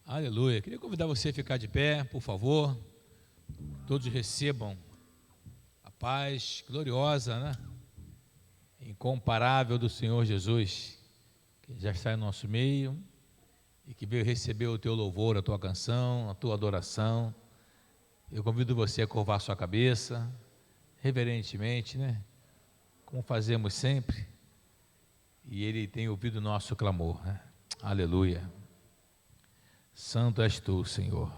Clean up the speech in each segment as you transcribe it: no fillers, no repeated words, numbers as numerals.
Aleluia. Queria convidar você a ficar de pé, por favor. Todos recebam a paz gloriosa, né? Incomparável do Senhor Jesus, que já está em nosso meio e que veio receber o teu louvor, a tua canção, a tua adoração. Eu convido você a curvar sua cabeça, reverentemente, né? Como fazemos sempre. E Ele tem ouvido o nosso clamor, né? Aleluia. Santo és tu, Senhor.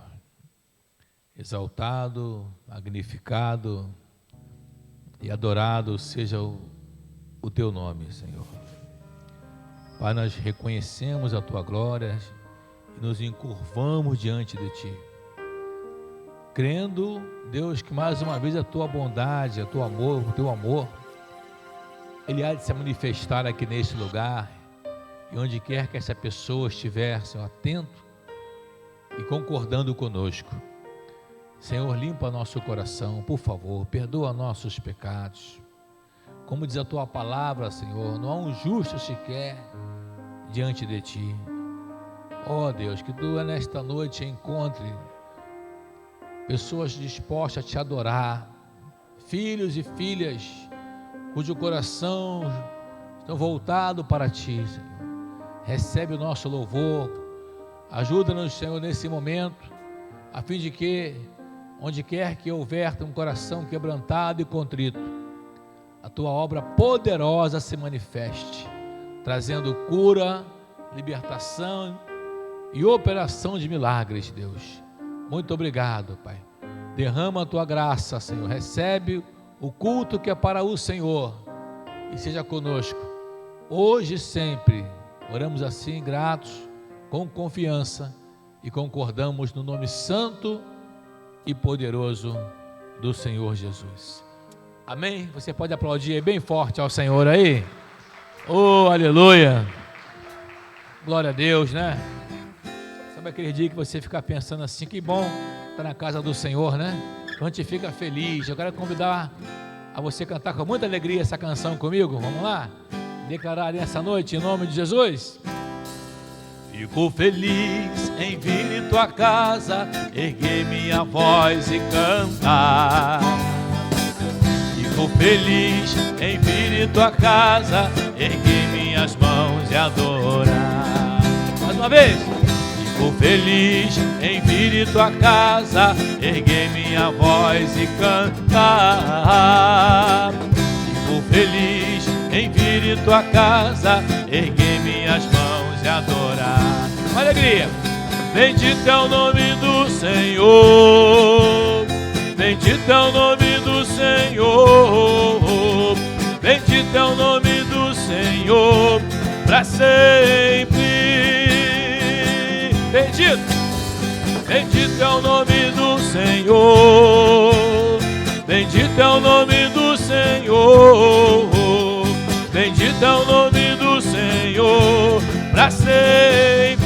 Exaltado, magnificado e adorado seja o teu nome, Senhor. Pai, nós reconhecemos a tua glória e nos encurvamos diante de ti, crendo, Deus, que mais uma vez a tua bondade, o teu amor, ele há de se manifestar aqui neste lugar, e onde quer que essa pessoa estiver, Senhor, atento e concordando conosco. Senhor, limpa nosso coração, por favor, perdoa nossos pecados. Como diz a tua palavra, Senhor, não há um justo sequer diante de ti. Ó Deus, que tu nesta noite encontre pessoas dispostas a te adorar, filhos e filhas cujo coração estão voltado para ti, Senhor. Recebe o nosso louvor. Ajuda-nos, Senhor, nesse momento, a fim de que, onde quer que houver um coração quebrantado e contrito, a tua obra poderosa se manifeste, trazendo cura, libertação e operação de milagres, Deus. Muito obrigado, Pai. Derrama a tua graça, Senhor. Recebe o culto que é para o Senhor e seja conosco, hoje e sempre. Oramos assim, gratos, com confiança, e concordamos no nome santo e poderoso do Senhor Jesus. Amém? Você pode aplaudir bem forte ao Senhor aí? Oh, aleluia! Glória a Deus, né? Sabe aquele dia que você fica pensando assim, que bom estar na casa do Senhor, né? A gente fica feliz. Eu quero convidar a você cantar com muita alegria essa canção comigo. Vamos lá? Declarar nessa noite em nome de Jesus. Fico feliz em vir em tua casa, erguer minha voz e cantar. Fico feliz em vir em tua casa, erguer minhas mãos e adorar. Mais uma vez. Fico feliz em vir em tua casa, erguer minha voz e cantar. Fico feliz em vir em tua casa, erguer minhas mãos e adorar. Com alegria. Bendito é o nome do Senhor, bendito é o nome do Senhor, bendito é o nome do Senhor, para sempre. Bendito, bendito é o nome do Senhor, bendito é o nome do Senhor, bendito é o nome do Senhor, para sempre.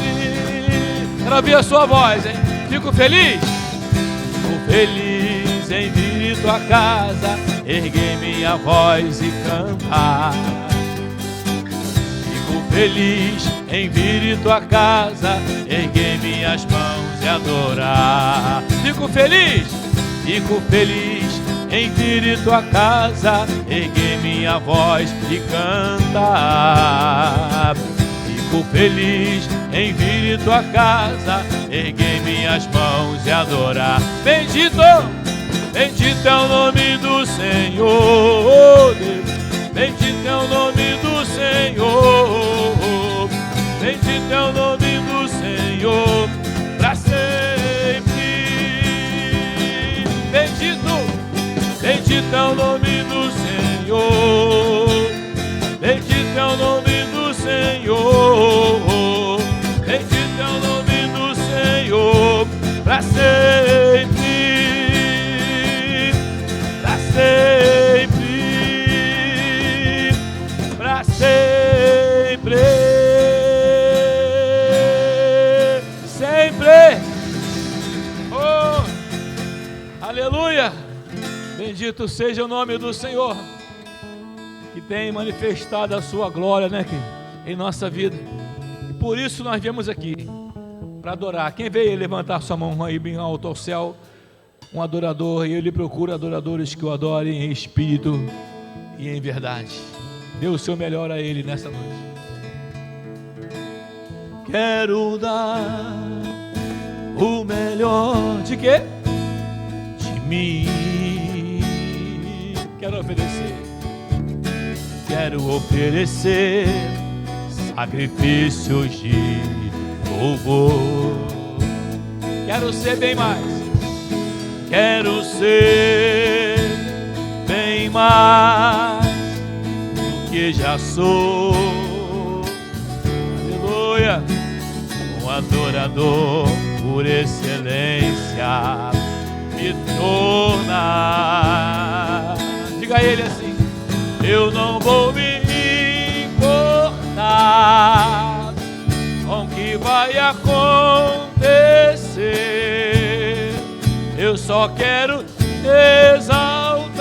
Quero ouvir a sua voz, hein? Fico feliz em vir em tua casa, erguer minha voz e cantar. Fico feliz em vir em tua casa, erguer minhas mãos e adorar. Fico feliz em vir em tua casa, erguer minha voz e cantar. Fico feliz em vir em tua casa, erguer minhas mãos e adorar. Bendito, bendito é o nome do Senhor, Deus. Bendito é o nome do Senhor, bendito é o nome do Senhor, para sempre. Bendito, bendito é o nome do Senhor, bendito é o nome do Senhor, bendito é o nome do Senhor, para sempre, para sempre, para sempre, sempre. Oh, aleluia! Bendito seja o nome do Senhor, que tem manifestado a sua glória, né, em nossa vida. E por isso nós viemos aqui, para adorar. Quem veio levantar sua mão aí bem alto ao céu? Um adorador, e ele procura adoradores que o adorem em espírito e em verdade. Dê o seu melhor a ele nessa noite. Quero dar o melhor de quê? De mim. Quero oferecer sacrifícios de louvor. Quero ser bem mais. Quero ser bem mais do que já sou. Aleluia. Um adorador por excelência me torna. Diga a ele assim: eu não vou me importar com o que vai acontecer. Eu só quero exaltar.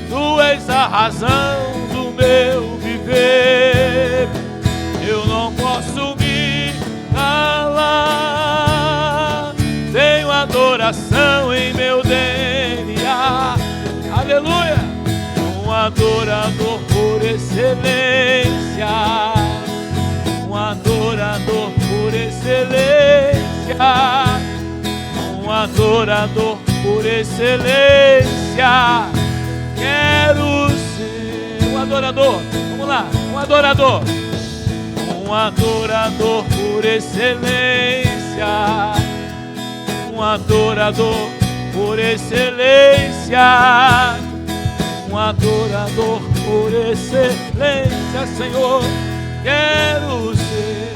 Tu és a razão do meu viver. Eu não posso me calar. Tenho adoração em meu DNA. Aleluia. Um adorador por excelência. Um adorador por excelência. Um adorador por excelência. Quero ser um adorador. Vamos lá, um adorador. Um adorador por excelência. Um adorador por excelência. Um adorador por excelência, Senhor. Quero ser.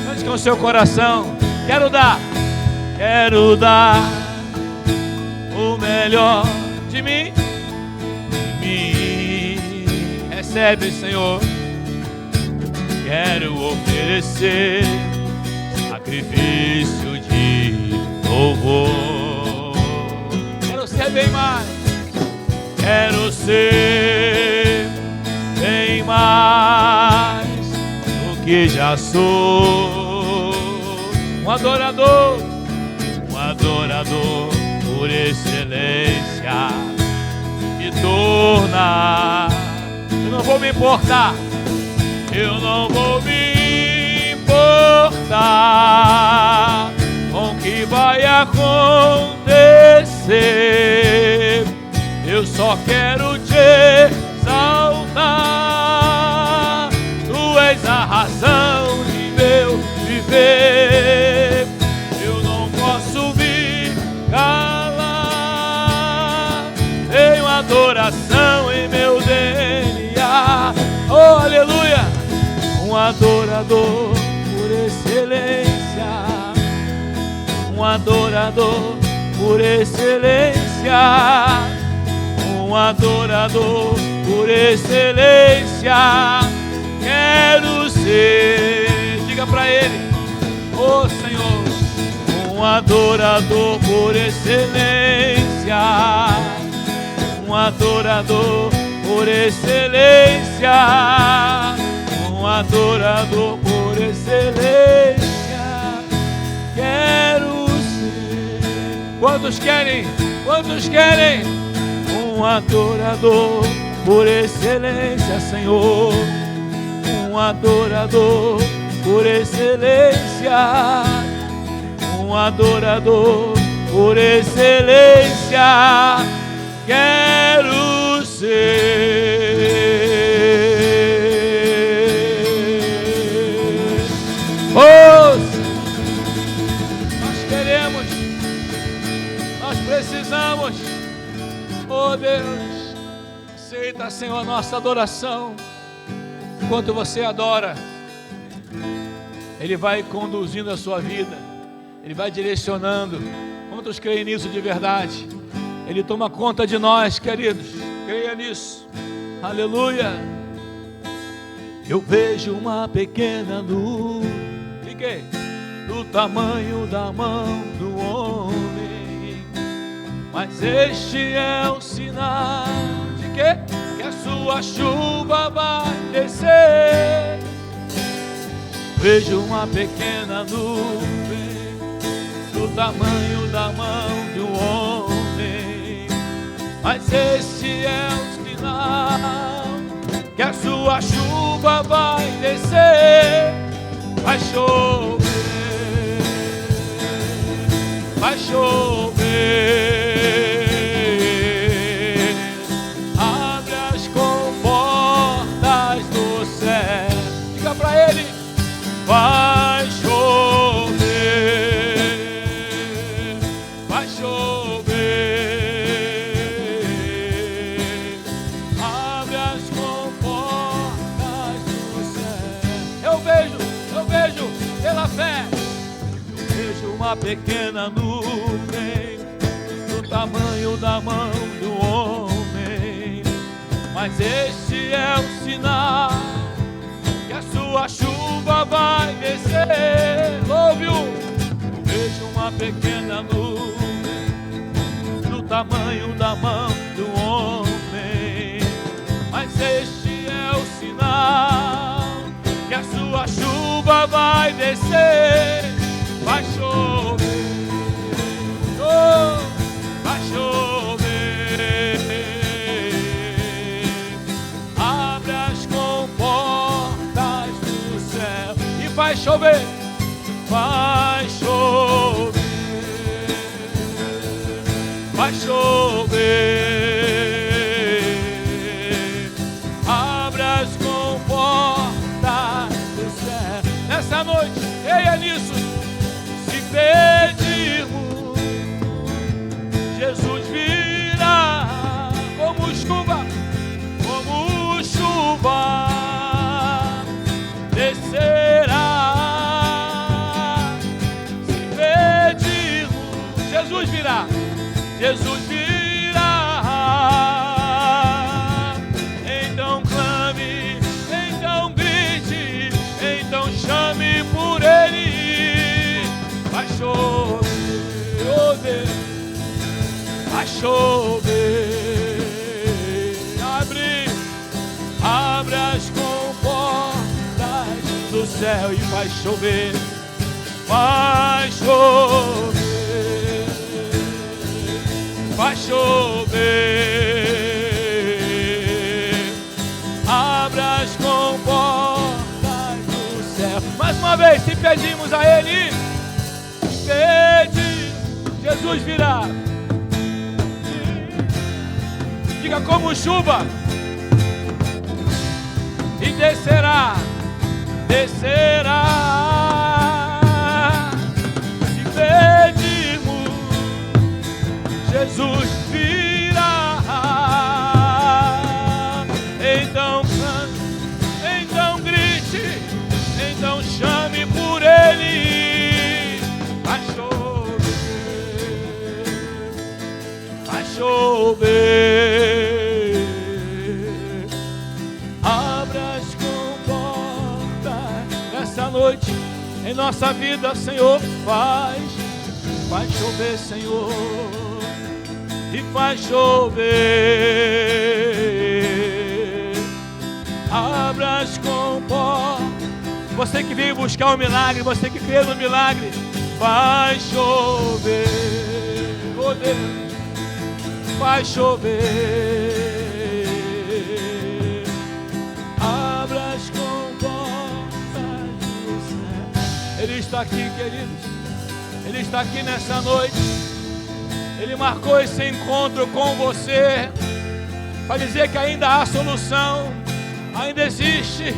Cante com o seu coração. Quero dar o melhor de mim. Recebe, Senhor. Quero oferecer sacrifício de louvor. Quero ser bem mais. Quero ser bem mais do que já sou. Um adorador por excelência me torna. Eu não vou me importar. Eu não vou me importar com o que vai acontecer. Eu só quero te exaltar. Tu és a razão de meu viver. Eu não posso me calar. Tenho adoração em meu DNA. Oh, aleluia. Um adorador por excelência. Um adorador por excelência. Um adorador por excelência. Quero ser. Diga para ele: oh Senhor. Um adorador por excelência. Um adorador por excelência. Um adorador por excelência. Quero ser. Quantos querem? Quantos querem? Um adorador por excelência, Senhor. Um adorador por excelência. Um adorador por excelência. Quero ser. Oh, nós queremos, nós precisamos. Oh Deus, aceita, Senhor, a nossa adoração. Enquanto você adora, Ele vai conduzindo a sua vida, Ele vai direcionando. Quantos creem nisso de verdade? Ele toma conta de nós, queridos. Creia nisso. Aleluia. Eu vejo uma pequena luz. Fiquei do tamanho da mão do homem, mas este é o sinal de quê? Que a sua chuva vai descer. Vejo uma pequena nuvem do tamanho da mão de um homem, mas esse é o sinal que a sua chuva vai descer. Vai chover, vai chover. Abre as comportas do céu. Diga pra ele: vai chover, vai chover. Abre as comportas do céu. Eu vejo pela fé. Eu vejo uma pequena nuvem do tamanho da mão do homem, mas este é o sinal que a sua chuva vai descer. Ouviu? Vejo uma pequena nuvem do tamanho da mão do homem, mas este é o sinal que a sua chuva vai descer. Vai chover, oh, vai chover. Abre as comportas do céu e vai chover, vai chover, vai chover. Abre as comportas do céu. Nessa noite, creia nisso. Se pedirmos, Jesus virá como chuva descerá. Se pedirmos, Jesus virá, Jesus virá. Então clame, então grite, então chame por Ele. Vai chover, oh Deus, vai chover. Abre as comportas do céu e vai chover, vai chover, vai chover. Abre as comportas do céu. Mais uma vez, se pedimos a Ele, pede, Jesus virá. Diga: como chuva, e descerá, descerá. Se pedimos, Jesus virá. Então cante, então grite, então chame por Ele. Vai chover, vai chover. Noite em nossa vida, Senhor, vai chover, Senhor, e vai chover. Abra as comportas. Você que veio buscar um milagre, você que crê no milagre, vai chover, oh Deus, vai chover. Ele está aqui, queridos. Ele está aqui nessa noite. Ele marcou esse encontro com você para dizer que ainda há solução. Ainda existe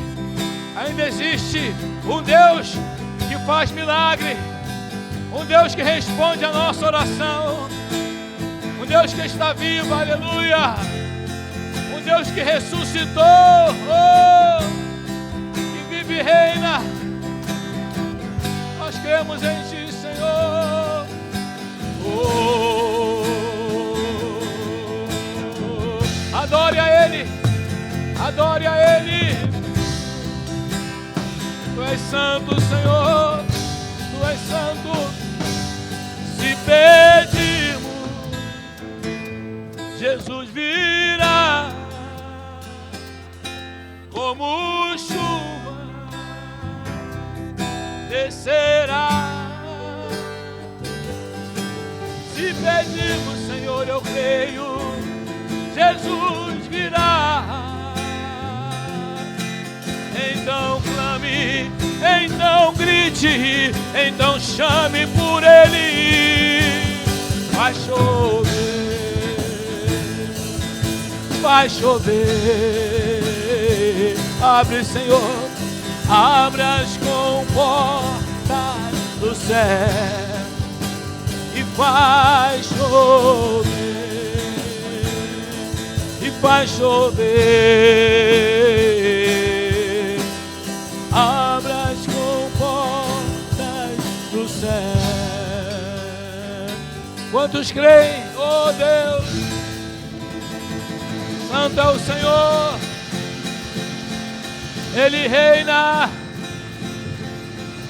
um Deus que faz milagre, um Deus que responde a nossa oração, um Deus que está vivo, aleluia, um Deus que ressuscitou, oh, que vive e reina. Nós cremos em Ti, Senhor. Oh, adore a Ele, adore a Ele. Tu és santo, Senhor, Tu és santo. Se pedirmos, Jesus virá como chuva, acontecerá. Se pedimos, Senhor, eu creio, Jesus virá. Então clame, então grite, então chame por Ele. Vai chover, vai chover. Abre, Senhor, abre as comportas do céu e vai chover, e vai chover. Abre as comportas do céu. Quantos creem? Oh Deus, Santo é o Senhor, Ele reina.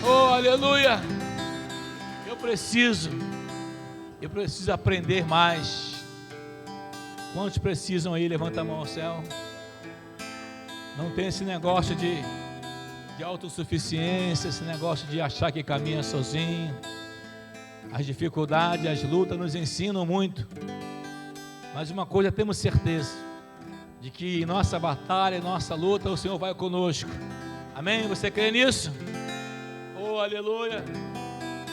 Oh, aleluia. Eu preciso aprender mais. Quantos precisam aí? Levanta a mão ao céu. Não tem esse negócio de autossuficiência, esse negócio de achar que caminha sozinho. As dificuldades, as lutas nos ensinam muito. Mas uma coisa temos certeza, de que em nossa batalha, em nossa luta, o Senhor vai conosco. Amém? Você crê nisso? Oh, aleluia.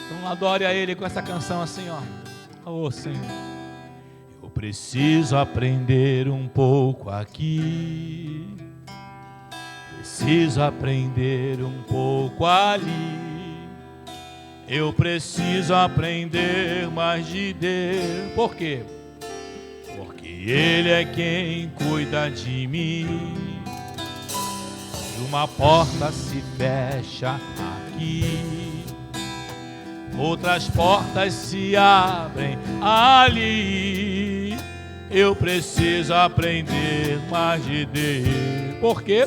Então adore a Ele com essa canção assim, ó. Oh, Senhor. Eu preciso aprender um pouco aqui, preciso aprender um pouco ali. Eu preciso aprender mais de Deus. Por quê? Porque Ele é quem cuida de mim. E uma porta se fecha aqui, outras portas se abrem ali. Eu preciso aprender mais de Deus. Por quê?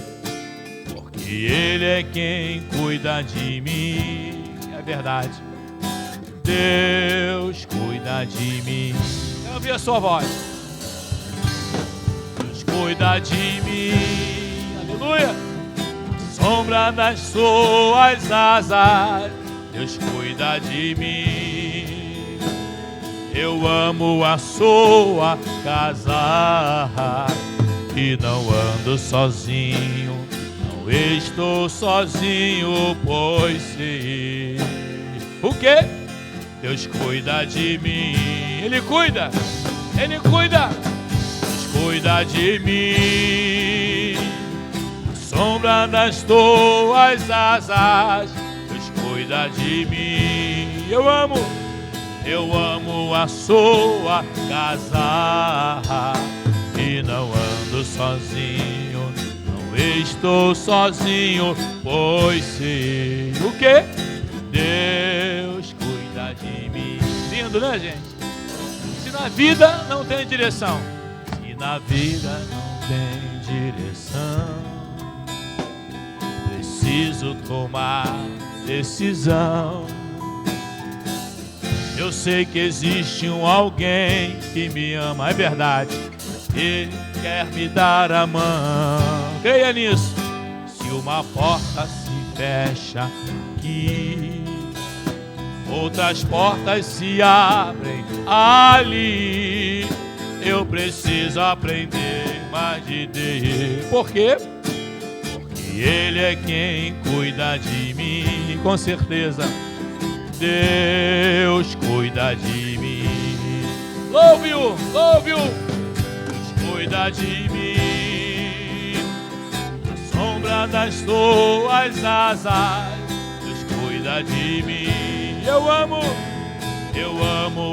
Porque Ele é quem cuida de mim. É verdade. Deus cuida de mim. Eu ouvi a sua voz. Deus cuida de mim. Aleluia. Sombra das suas asas, Deus cuida de mim. Eu amo a sua casa e não ando sozinho, não estou sozinho, pois sei. O quê? Deus cuida de mim. Ele cuida, Ele cuida. Deus cuida de mim. Sombra das tuas asas, Deus cuida de mim. Eu amo a sua casa e não ando sozinho, não estou sozinho, pois sei. O quê? Deus cuida de mim. Lindo, né, gente? Se na vida não tem direção, se na vida não tem direção, preciso tomar decisão. Eu sei que existe um alguém que me ama, é verdade, e quer me dar a mão. Creia nisso. Se uma porta se fecha aqui, outras portas se abrem ali. Eu preciso aprender mais de Deus. Por quê? Ele é quem cuida de mim, com certeza. Deus cuida de mim. Louve-o, louve-o. Deus cuida de mim. Na sombra das tuas asas, Deus cuida de mim. Eu amo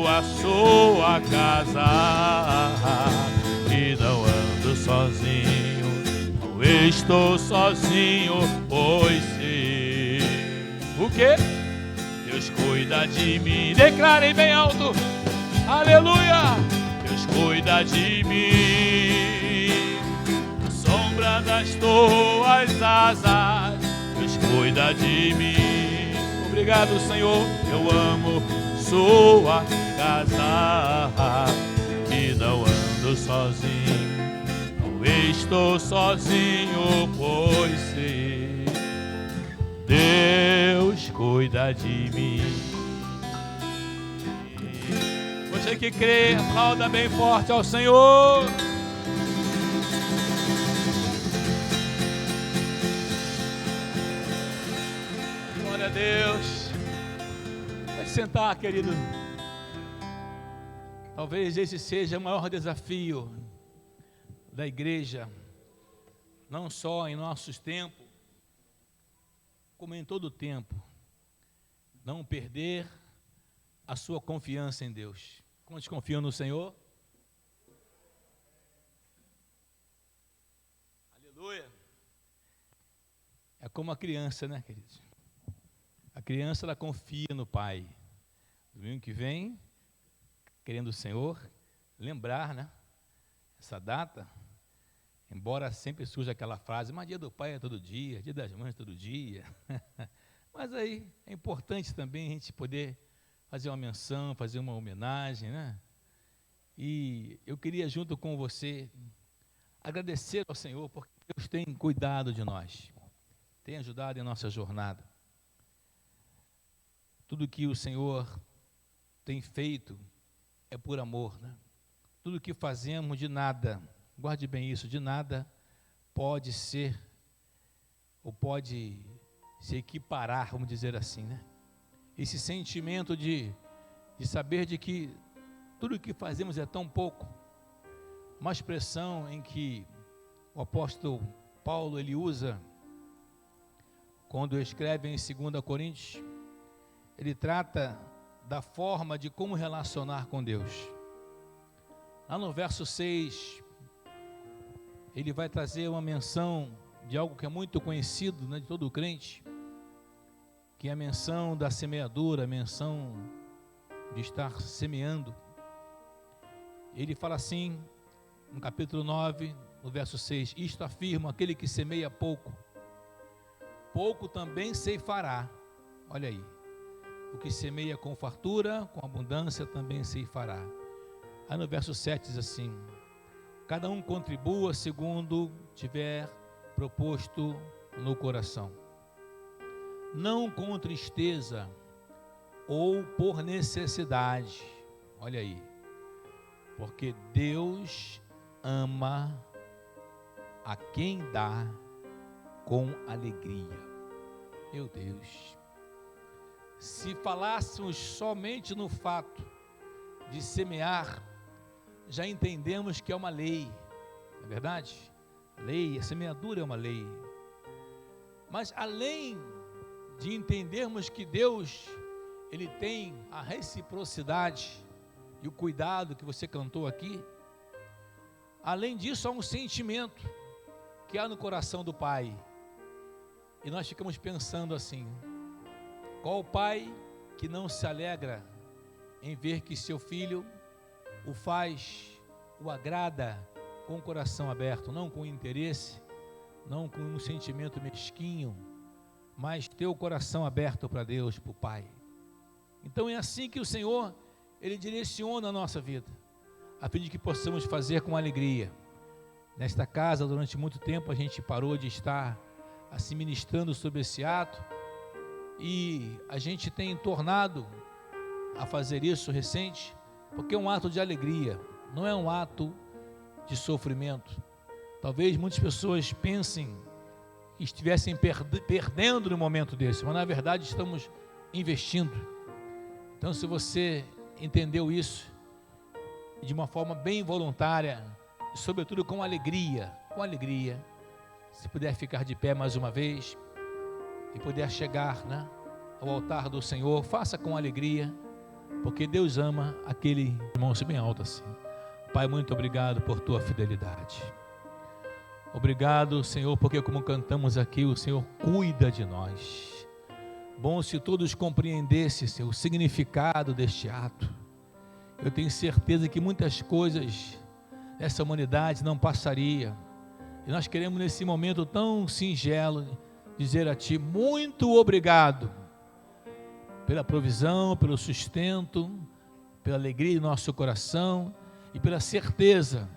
a sua casa e não ando sozinho, não estou sozinho, pois sei. O quê? Deus cuida de mim. Declarem bem alto. Aleluia. Deus cuida de mim. Na sombra das tuas asas, Deus cuida de mim. Obrigado, Senhor. Eu amo sua casa e não ando sozinho, não estou sozinho, pois sei. Deus cuida de mim. Você que crê, aplauda bem forte ao Senhor. Glória a Deus. Pode sentar, querido. Talvez esse seja o maior desafio da igreja, não só em nossos tempos, como em todo o tempo, não perder a sua confiança em Deus. Quantos confiam no Senhor? Aleluia. É como a criança, né, queridos? A criança, ela confia no pai. Domingo que vem, querendo o Senhor, lembrar, né, essa data, embora sempre surja aquela frase, mas dia do pai é todo dia, dia das mães é todo dia. Mas aí é importante também a gente poder fazer uma menção, fazer uma homenagem, né? E eu queria, junto com você, agradecer ao Senhor, porque Deus tem cuidado de nós, tem ajudado em nossa jornada. Tudo que o Senhor tem feito é por amor, né? Tudo que fazemos, de nada, guarde bem isso, de nada pode ser, ou pode se equiparar, vamos dizer assim, né? Esse sentimento de saber de que tudo que fazemos é tão pouco. Uma expressão em que o apóstolo Paulo, ele usa, quando escreve em 2 Coríntios, ele trata da forma de como relacionar com Deus. Lá no verso 6, ele vai trazer uma menção de algo que é muito conhecido, né, de todo crente, que é a menção da semeadura, a menção de estar semeando. Ele fala assim, no capítulo 9, no verso 6, isto afirma aquele que semeia pouco, pouco também ceifará. Olha aí, o que semeia com fartura, com abundância também ceifará. Aí no verso 7 diz assim, cada um contribua segundo tiver proposto no coração, não com tristeza ou por necessidade. Olha aí, porque Deus ama a quem dá com alegria. Meu Deus, se falássemos somente no fato de semear, já entendemos que é uma lei, não é verdade? Lei, a semeadura é uma lei. Mas além de entendermos que Deus, Ele tem a reciprocidade e o cuidado que você cantou aqui, além disso há um sentimento que há no coração do Pai. E nós ficamos pensando assim, qual pai que não se alegra em ver que seu filho o faz, o agrada com o coração aberto, não com interesse, não com um sentimento mesquinho, mas ter o coração aberto para Deus, para o Pai. Então é assim que o Senhor, Ele direciona a nossa vida, a fim de que possamos fazer com alegria. Nesta casa, durante muito tempo, a gente parou de estar assim ministrando sobre esse ato, e a gente tem tornado a fazer isso recente, porque é um ato de alegria, não é um ato de sofrimento. Talvez muitas pessoas pensem que estivessem perdendo no momento desse, mas na verdade estamos investindo. Então, se você entendeu isso de uma forma bem voluntária, e sobretudo com alegria, se puder ficar de pé mais uma vez e puder chegar, né, ao altar do Senhor, faça com alegria, porque Deus ama aquele, irmão-se bem alto assim. Pai, muito obrigado por tua fidelidade. Obrigado, Senhor, porque como cantamos aqui, o Senhor cuida de nós. Bom se todos compreendessem o significado deste ato. Eu tenho certeza que muitas coisas essa humanidade não passaria. E nós queremos nesse momento tão singelo dizer a Ti muito obrigado pela provisão, pelo sustento, pela alegria de nosso coração e pela certeza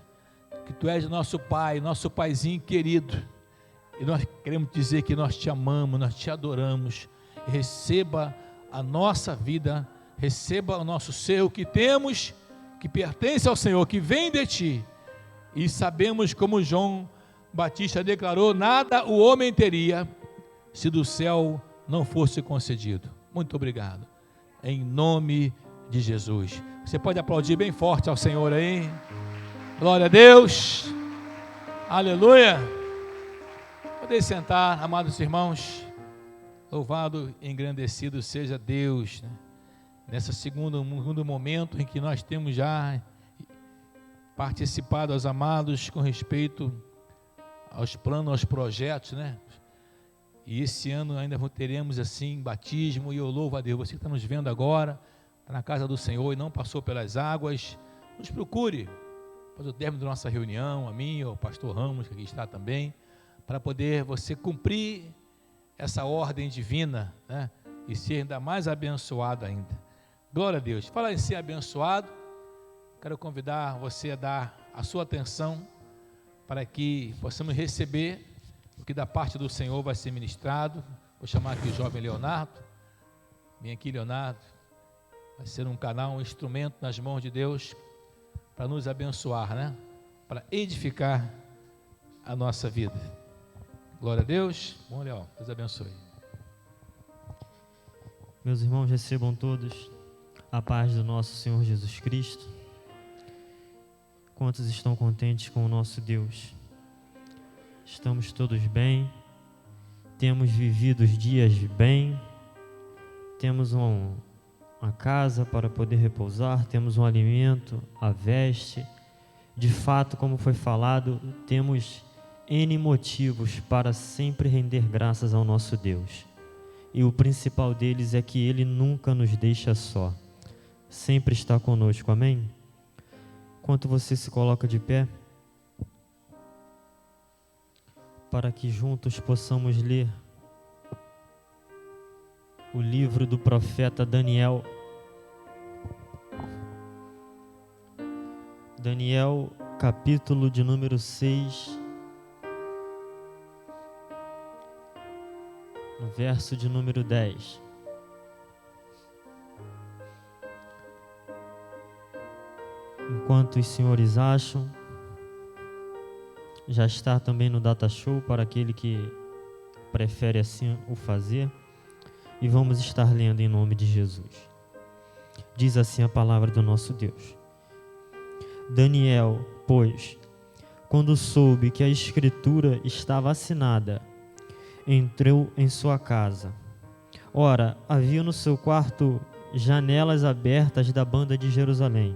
que Tu és nosso Pai, nosso Paizinho querido. E nós queremos dizer que nós te amamos, nós te adoramos. Receba a nossa vida, receba o nosso ser, o que temos, que pertence ao Senhor, que vem de ti. E sabemos, como João Batista declarou, nada o homem teria se do céu não fosse concedido. Muito obrigado. Em nome de Jesus. Você pode aplaudir bem forte ao Senhor aí. Glória a Deus. Aleluia. Podem sentar, amados irmãos. Louvado e engrandecido seja Deus, né? Nesse segundo momento em que nós temos já participado, aos amados, com respeito aos planos, aos projetos, né? E esse ano ainda teremos assim batismo, e eu louvo a Deus. Você que está nos vendo agora, está na casa do Senhor e não passou pelas águas, nos procure após o término da nossa reunião, a mim, o pastor Ramos, que aqui está também, para poder você cumprir essa ordem divina, né? E ser ainda mais abençoado ainda. Glória a Deus. Fala em ser abençoado, quero convidar você a dar a sua atenção para que possamos receber o que da parte do Senhor vai ser ministrado. Vou chamar aqui o jovem Leonardo. Vem aqui, Leonardo. Vai ser um canal, um instrumento nas mãos de Deus para nos abençoar, né? Para edificar a nossa vida. Glória a Deus. Bom, Leão, Deus abençoe. Meus irmãos, recebam todos a paz do nosso Senhor Jesus Cristo. Quantos estão contentes com o nosso Deus? Estamos todos bem, temos vivido os dias bem, temos uma casa para poder repousar, temos um alimento, a veste. De fato, como foi falado, temos N motivos para sempre render graças ao nosso Deus. E o principal deles é que Ele nunca nos deixa só, sempre está conosco, amém? Enquanto você se coloca de pé, para que juntos possamos ler o livro do profeta Daniel. Daniel, capítulo de número 6, no verso de número 10. Enquanto os senhores acham, já está também no Data Show para aquele que prefere assim o fazer. E vamos estar lendo em nome de Jesus. Diz assim a palavra do nosso Deus. Daniel, pois, quando soube que a escritura estava assinada, entrou em sua casa. Ora, havia no seu quarto janelas abertas da banda de Jerusalém.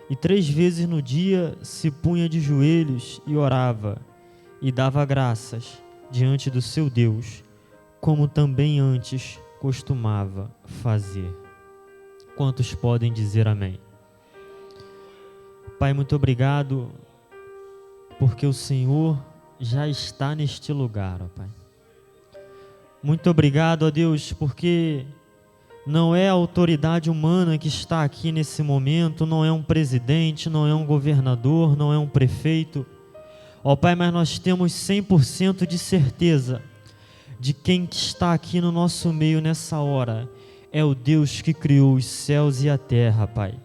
E 3 vezes no dia se punha de joelhos e orava, e dava graças diante do seu Deus, como também antes costumava fazer. Quantos podem dizer amém? Pai, muito obrigado, porque o Senhor já está neste lugar, ó Pai. Muito obrigado, ó Deus, porque não é a autoridade humana que está aqui nesse momento, não é um presidente, não é um governador, não é um prefeito. Ó Pai, mas nós temos 100% de certeza de quem que está aqui no nosso meio nessa hora. É o Deus que criou os céus e a terra, Pai.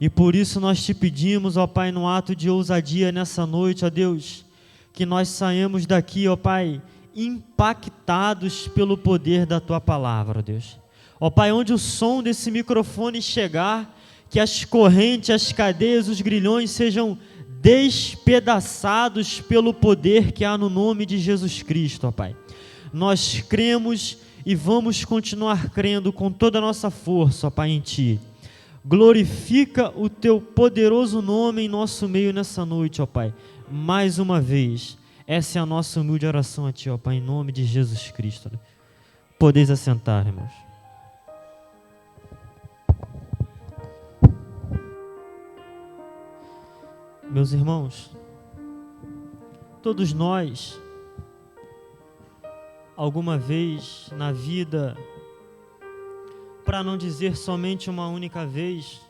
E por isso nós te pedimos, ó Pai, no ato de ousadia nessa noite, ó Deus, que nós saímos daqui, ó Pai, impactados pelo poder da Tua palavra, ó Deus. Ó Pai, onde o som desse microfone chegar, que as correntes, as cadeias, os grilhões sejam despedaçados pelo poder que há no nome de Jesus Cristo, ó Pai. Nós cremos e vamos continuar crendo com toda a nossa força, ó Pai, em Ti. Glorifica o Teu poderoso nome em nosso meio nessa noite, ó Pai. Mais uma vez, essa é a nossa humilde oração a Ti, ó Pai, em nome de Jesus Cristo. Podeis assentar, irmãos. Meus irmãos, todos nós, alguma vez na vida, para não dizer somente uma única vez,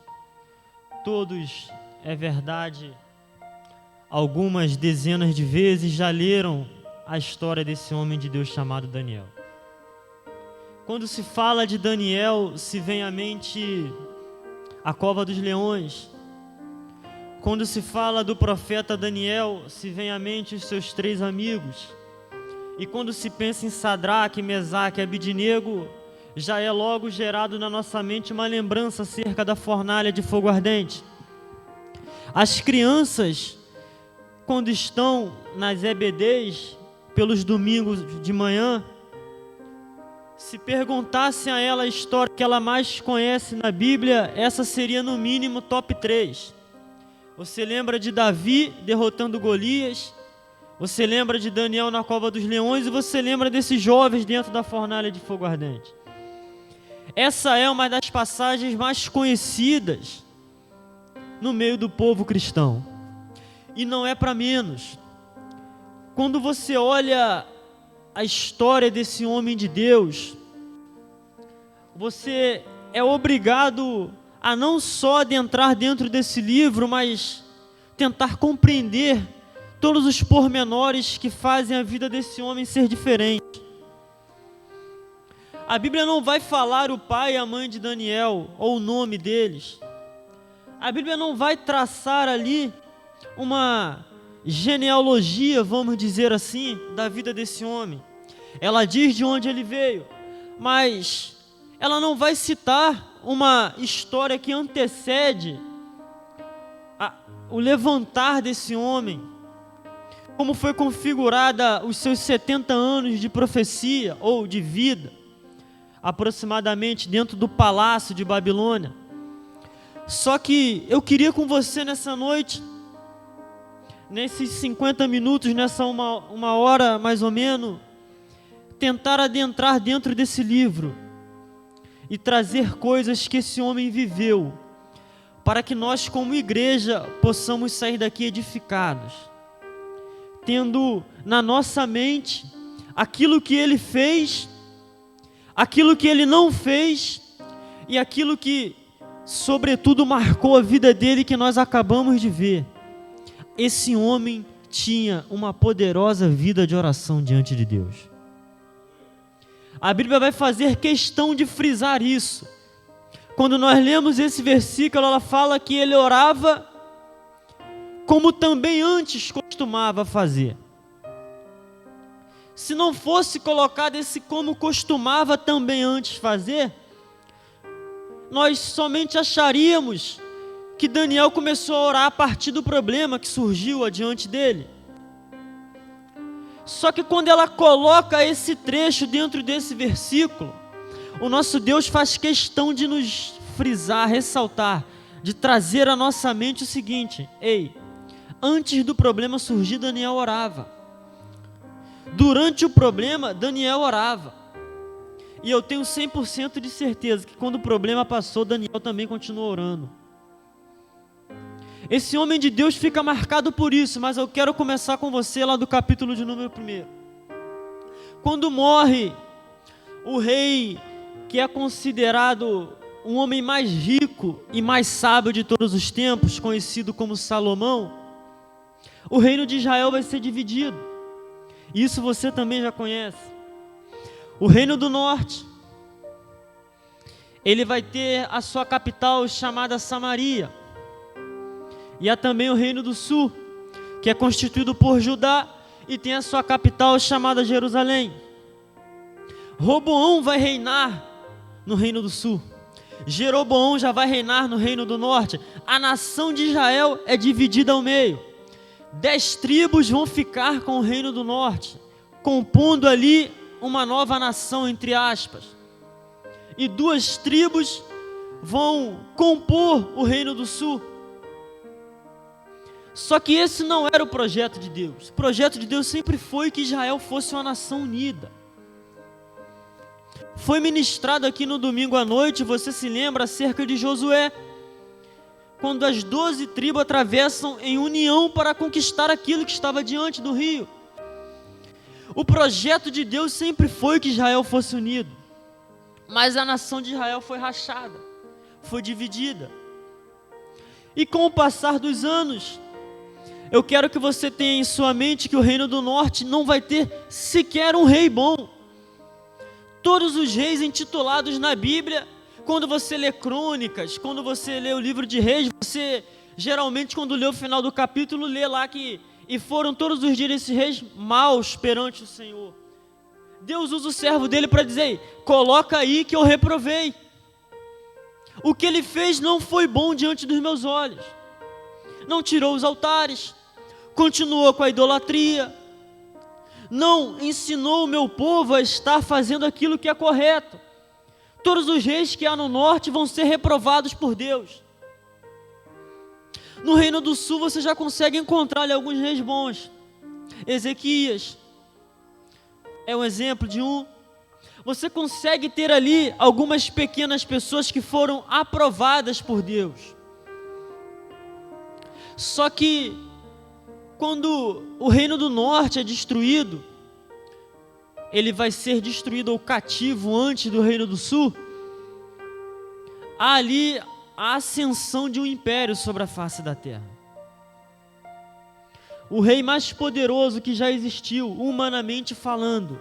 todos, é verdade, algumas dezenas de vezes já leram a história desse homem de Deus chamado Daniel. Quando se fala de Daniel, se vem à mente a cova dos leões. Quando se fala do profeta Daniel, se vem à mente os seus 3 amigos. E quando se pensa em Sadraque, Mesaque e Abidnego, já é logo gerado na nossa mente uma lembrança acerca da fornalha de fogo ardente. As crianças, quando estão nas EBDs, pelos domingos de manhã, se perguntassem a ela a história que ela mais conhece na Bíblia, essa seria no mínimo top 3. Você lembra de Davi derrotando Golias, você lembra de Daniel na cova dos leões e você lembra desses jovens dentro da fornalha de fogo ardente. Essa é uma das passagens mais conhecidas no meio do povo cristão. E não é para menos. Quando você olha a história desse homem de Deus, você é obrigado a não só adentrar dentro desse livro, mas tentar compreender todos os pormenores que fazem a vida desse homem ser diferente. A Bíblia não vai falar o pai e a mãe de Daniel, ou o nome deles. A Bíblia não vai traçar ali uma genealogia, vamos dizer assim, da vida desse homem. Ela diz de onde ele veio, mas ela não vai citar uma história que antecede o levantar desse homem, como foi configurada os seus 70 anos de profecia ou de vida, aproximadamente dentro do palácio de Babilônia. Só que eu queria com você nessa noite, nesses 50 minutos, nessa uma hora mais ou menos, tentar adentrar dentro desse livro e trazer coisas que esse homem viveu, para que nós como igreja possamos sair daqui edificados, tendo na nossa mente aquilo que ele fez, aquilo que ele não fez e aquilo que sobretudo marcou a vida dele, que nós acabamos de ver. Esse homem tinha uma poderosa vida de oração diante de Deus. A Bíblia vai fazer questão de frisar isso. Quando nós lemos esse versículo, ela fala que ele orava como também antes costumava fazer. Se não fosse colocado esse como costumava também antes fazer, nós somente acharíamos que Daniel começou a orar a partir do problema que surgiu adiante dele. Só que quando ela coloca esse trecho dentro desse versículo, o nosso Deus faz questão de nos frisar, ressaltar, de trazer à nossa mente o seguinte: ei, antes do problema surgir, Daniel orava. Durante o problema, Daniel orava. E eu tenho 100% de certeza que quando o problema passou, Daniel também continuou orando. Esse homem de Deus fica marcado por isso, mas eu quero começar com você lá do capítulo de número 1. Quando morre o rei que é considerado um homem mais rico e mais sábio de todos os tempos, conhecido como Salomão, o reino de Israel vai ser dividido. Isso você também já conhece. O reino do norte, ele vai ter a sua capital chamada Samaria. E há também o reino do sul, que é constituído por Judá e tem a sua capital chamada Jerusalém. Roboão vai reinar no reino do sul. Jeroboão já vai reinar no reino do norte. A nação de Israel é dividida ao meio. 10 tribos vão ficar com o reino do norte, compondo ali uma nova nação, entre aspas. E 2 tribos vão compor o reino do sul. Só que esse não era o projeto de Deus. O projeto de Deus sempre foi que Israel fosse uma nação unida. Foi ministrado aqui no domingo à noite, você se lembra, acerca de Josué, quando as 12 tribos atravessam em união para conquistar aquilo que estava diante do rio. O projeto de Deus sempre foi que Israel fosse unido, mas a nação de Israel foi rachada, foi dividida. E com o passar dos anos, eu quero que você tenha em sua mente que o reino do norte não vai ter sequer um rei bom. Todos os reis intitulados na Bíblia, quando você lê Crônicas, quando você lê o livro de Reis, você geralmente, quando lê o final do capítulo, lê lá que e foram todos os dias esses reis maus perante o Senhor. Deus usa o servo dele para dizer: coloca aí que eu reprovei. O que ele fez não foi bom diante dos meus olhos. Não tirou os altares, continuou com a idolatria, não ensinou o meu povo a estar fazendo aquilo que é correto. Todos os reis que há no norte vão ser reprovados por Deus. No Reino do Sul você já consegue encontrar ali alguns reis bons. Ezequias é um exemplo de um. Você consegue ter ali algumas pequenas pessoas que foram aprovadas por Deus. Só que quando o Reino do Norte é destruído, ele vai ser destruído ou cativo antes do Reino do Sul. Há ali a ascensão de um império sobre a face da terra. O rei mais poderoso que já existiu, humanamente falando.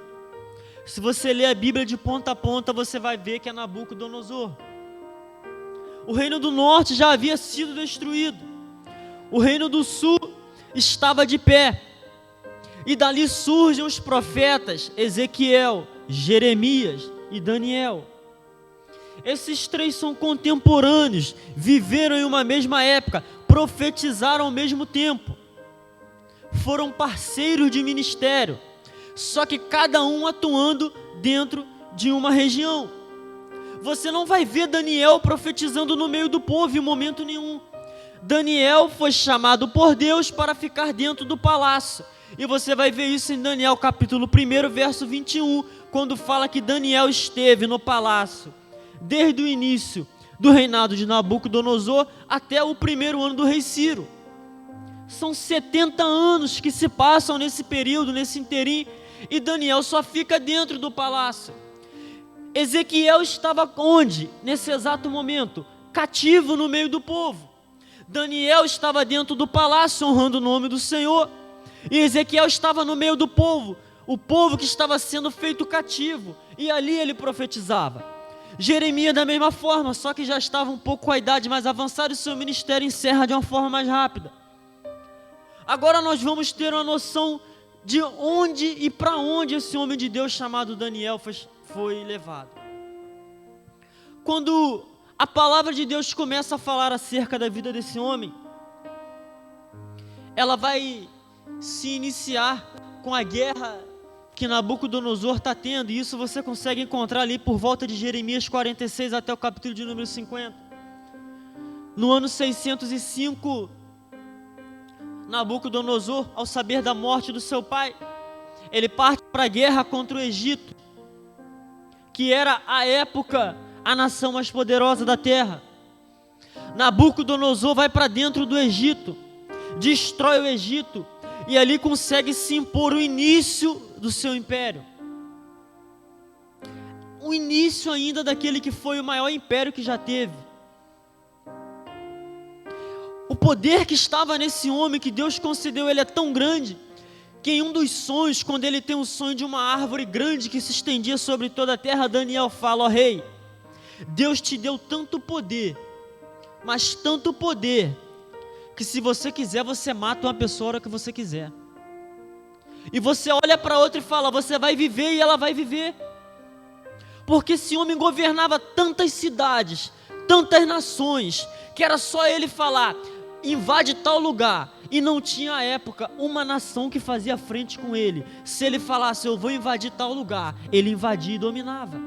Se você ler a Bíblia de ponta a ponta, você vai ver que é Nabucodonosor. O reino do norte já havia sido destruído. O reino do sul estava de pé. E dali surgem os profetas Ezequiel, Jeremias e Daniel. Esses três são contemporâneos, viveram em uma mesma época, profetizaram ao mesmo tempo. Foram parceiros de ministério, só que cada um atuando dentro de uma região. Você não vai ver Daniel profetizando no meio do povo em momento nenhum. Daniel foi chamado por Deus para ficar dentro do palácio. E você vai ver isso em Daniel capítulo 1, verso 21, quando fala que Daniel esteve no palácio desde o início do reinado de Nabucodonosor até o primeiro ano do rei Ciro. São 70 anos que se passam nesse período, nesse interim, e Daniel só fica dentro do palácio. Ezequiel estava onde? Nesse exato momento, cativo no meio do povo. Daniel estava dentro do palácio, honrando o nome do Senhor, e Ezequiel estava no meio do povo, o povo que estava sendo feito cativo, e ali ele profetizava. Jeremias da mesma forma, só que já estava um pouco com a idade mais avançada e seu ministério encerra de uma forma mais rápida. Agora nós vamos ter uma noção de onde e para onde esse homem de Deus chamado Daniel foi levado. Quando a palavra de Deus começa a falar acerca da vida desse homem, ela vai se iniciar com a guerra que Nabucodonosor está tendo, e isso você consegue encontrar ali por volta de Jeremias 46 até o capítulo de número 50. No ano 605, Nabucodonosor, ao saber da morte do seu pai, ele parte para a guerra contra o Egito, que era à época a nação mais poderosa da terra. Nabucodonosor vai para dentro do Egito, destrói o Egito, e ali consegue se impor o início do seu império. O início ainda daquele que foi o maior império que já teve. O poder que estava nesse homem que Deus concedeu, ele é tão grande, que em um dos sonhos, quando ele tem um sonho de uma árvore grande que se estendia sobre toda a terra, Daniel fala: ó rei, Deus te deu tanto poder, mas tanto poder, que se você quiser, você mata uma pessoa a hora que você quiser. E você olha para outra e fala: você vai viver, e ela vai viver. Porque esse homem governava tantas cidades, tantas nações, que era só ele falar: invade tal lugar. E não tinha à época uma nação que fazia frente com ele. Se ele falasse: eu vou invadir tal lugar, ele invadia e dominava.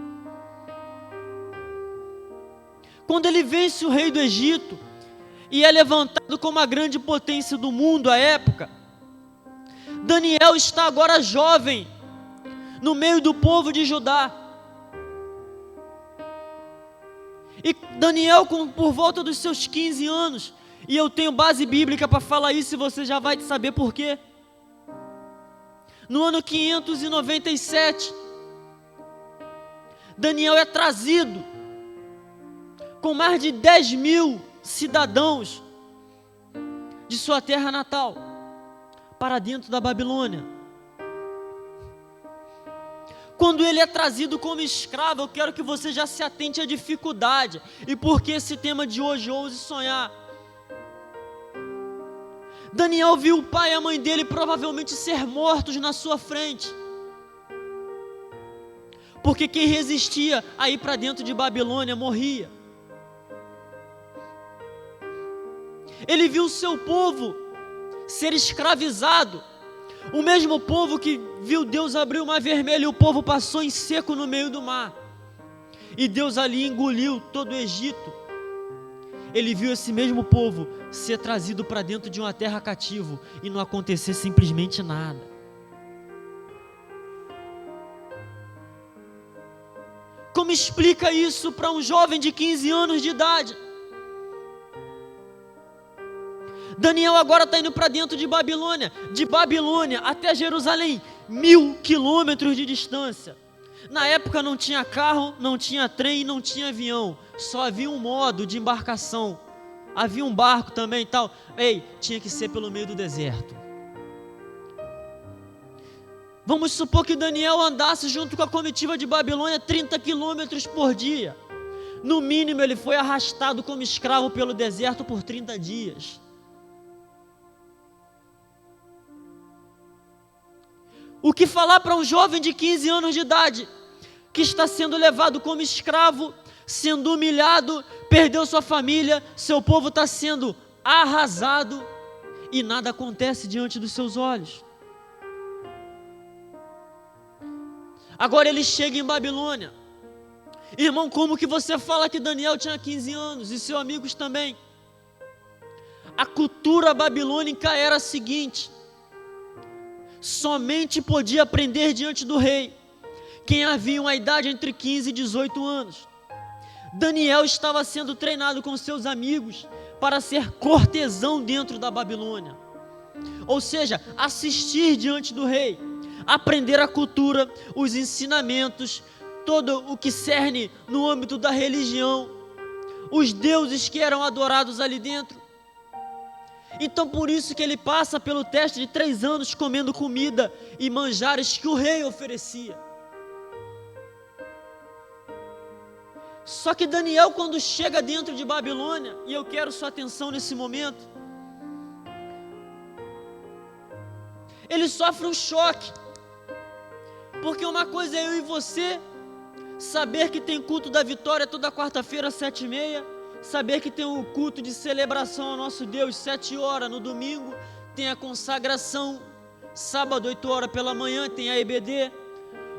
Quando ele vence o rei do Egito, e é levantado como a grande potência do mundo à época, Daniel está agora jovem, no meio do povo de Judá. E Daniel, por volta dos seus 15 anos, e eu tenho base bíblica para falar isso, e você já vai saber por quê. No ano 597, Daniel é trazido, com mais de 10 mil cidadãos de sua terra natal. para dentro da Babilônia. Quando ele é trazido como escravo, eu quero que você já se atente à dificuldade. E por que esse tema de hoje, ouse sonhar? Daniel viu o pai e a mãe dele provavelmente ser mortos na sua frente. Porque quem resistia a ir para dentro de Babilônia morria. Ele viu o seu povo ser escravizado. O mesmo povo que viu Deus abrir o mar vermelho e o povo passou em seco no meio do mar. E Deus ali engoliu todo o Egito. Ele viu esse mesmo povo ser trazido para dentro de uma terra cativo e não acontecer simplesmente nada. Como explica isso para um jovem de 15 anos de idade? Daniel agora está indo para dentro de Babilônia até Jerusalém, 1000 quilômetros de distância. Na época não tinha carro, não tinha trem, não tinha avião, só havia um modo de embarcação, havia um barco também e tal. Tinha que ser pelo meio do deserto. Vamos supor que Daniel andasse junto com a comitiva de Babilônia 30 quilômetros por dia. No mínimo ele foi arrastado como escravo pelo deserto por 30 dias. O que falar para um jovem de 15 anos de idade, que está sendo levado como escravo, sendo humilhado, perdeu sua família, seu povo está sendo arrasado e nada acontece diante dos seus olhos. Agora ele chega em Babilônia. Irmão, como que você fala que Daniel tinha 15 anos e seus amigos também? A cultura babilônica era a seguinte: somente podia aprender diante do rei quem havia uma idade entre 15 e 18 anos. Daniel estava sendo treinado com seus amigos para ser cortesão dentro da Babilônia. Ou seja, assistir diante do rei, aprender a cultura, os ensinamentos, todo o que cerne no âmbito da religião, os deuses que eram adorados ali dentro. Então por isso que ele passa pelo teste de 3 anos comendo comida e manjares que o rei oferecia. Só que Daniel, quando chega dentro de Babilônia, e eu quero sua atenção nesse momento, ele sofre um choque. Porque uma coisa é eu e você saber que tem culto da vitória toda quarta-feira às 7h30, saber que tem um culto de celebração ao nosso Deus 7 horas no domingo, tem a consagração sábado 8 horas pela manhã, tem a EBD.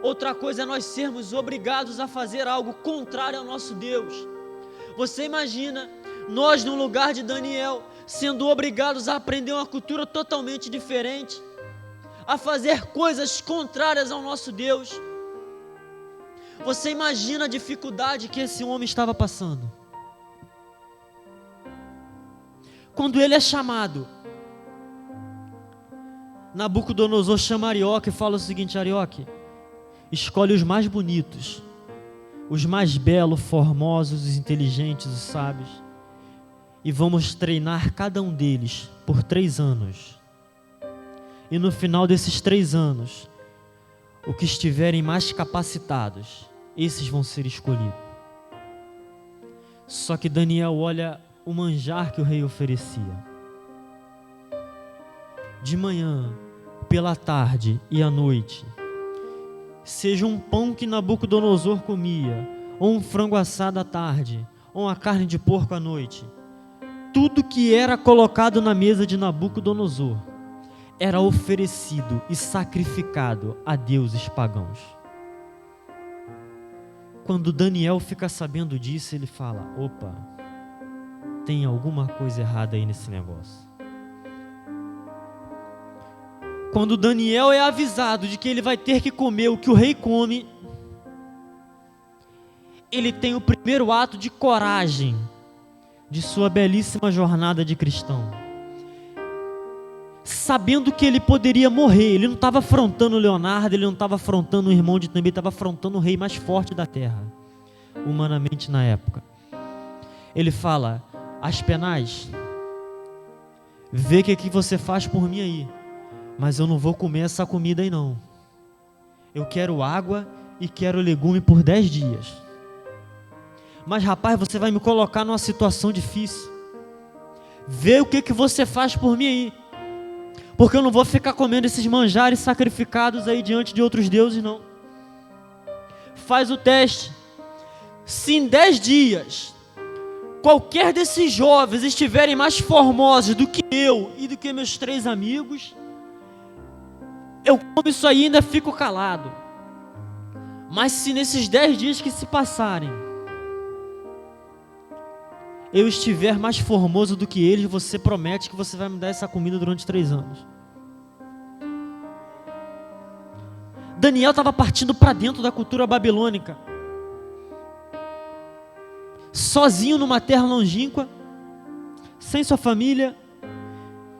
Outra coisa é nós sermos obrigados a fazer algo contrário ao nosso Deus. Você imagina nós no lugar de Daniel sendo obrigados a aprender uma cultura totalmente diferente, a fazer coisas contrárias ao nosso Deus. Você imagina a dificuldade que esse homem estava passando. Quando ele é chamado, Nabucodonosor chama Arioque e fala o seguinte: Arioque, escolhe os mais bonitos, os mais belos, formosos, os inteligentes, os sábios, e vamos treinar cada um deles por 3 anos. E no final desses 3 anos, os que estiverem mais capacitados, esses vão ser escolhidos. Só que Daniel olha o manjar que o rei oferecia. De manhã, pela tarde e à noite, seja um pão que Nabucodonosor comia, ou um frango assado à tarde, ou uma carne de porco à noite, tudo que era colocado na mesa de Nabucodonosor era oferecido e sacrificado a deuses pagãos. Quando Daniel fica sabendo disso, ele fala: opa, tem alguma coisa errada aí nesse negócio. Quando Daniel é avisado de que ele vai ter que comer o que o rei come, ele tem o primeiro ato de coragem de sua belíssima jornada de cristão. Sabendo que ele poderia morrer, ele não estava afrontando o Leonardo, ele não estava afrontando o irmão de Tambi, ele estava afrontando o rei mais forte da terra, humanamente na época. Ele fala: Aspenaz, vê o que você faz por mim aí, mas eu não vou comer essa comida aí não. Eu quero água e quero legume por 10 dias. Mas rapaz, você vai me colocar numa situação difícil. Vê o que você faz por mim aí. Porque eu não vou ficar comendo esses manjares sacrificados aí diante de outros deuses não. Faz o teste. Se em 10 dias qualquer desses jovens estiverem mais formosos do que eu e do que meus 3 amigos, eu como isso aí e ainda fico calado. Mas se nesses 10 dias que se passarem, eu estiver mais formoso do que eles, você promete que você vai me dar essa comida durante 3 anos. Daniel estava partindo para dentro da cultura babilônica, sozinho numa terra longínqua, sem sua família,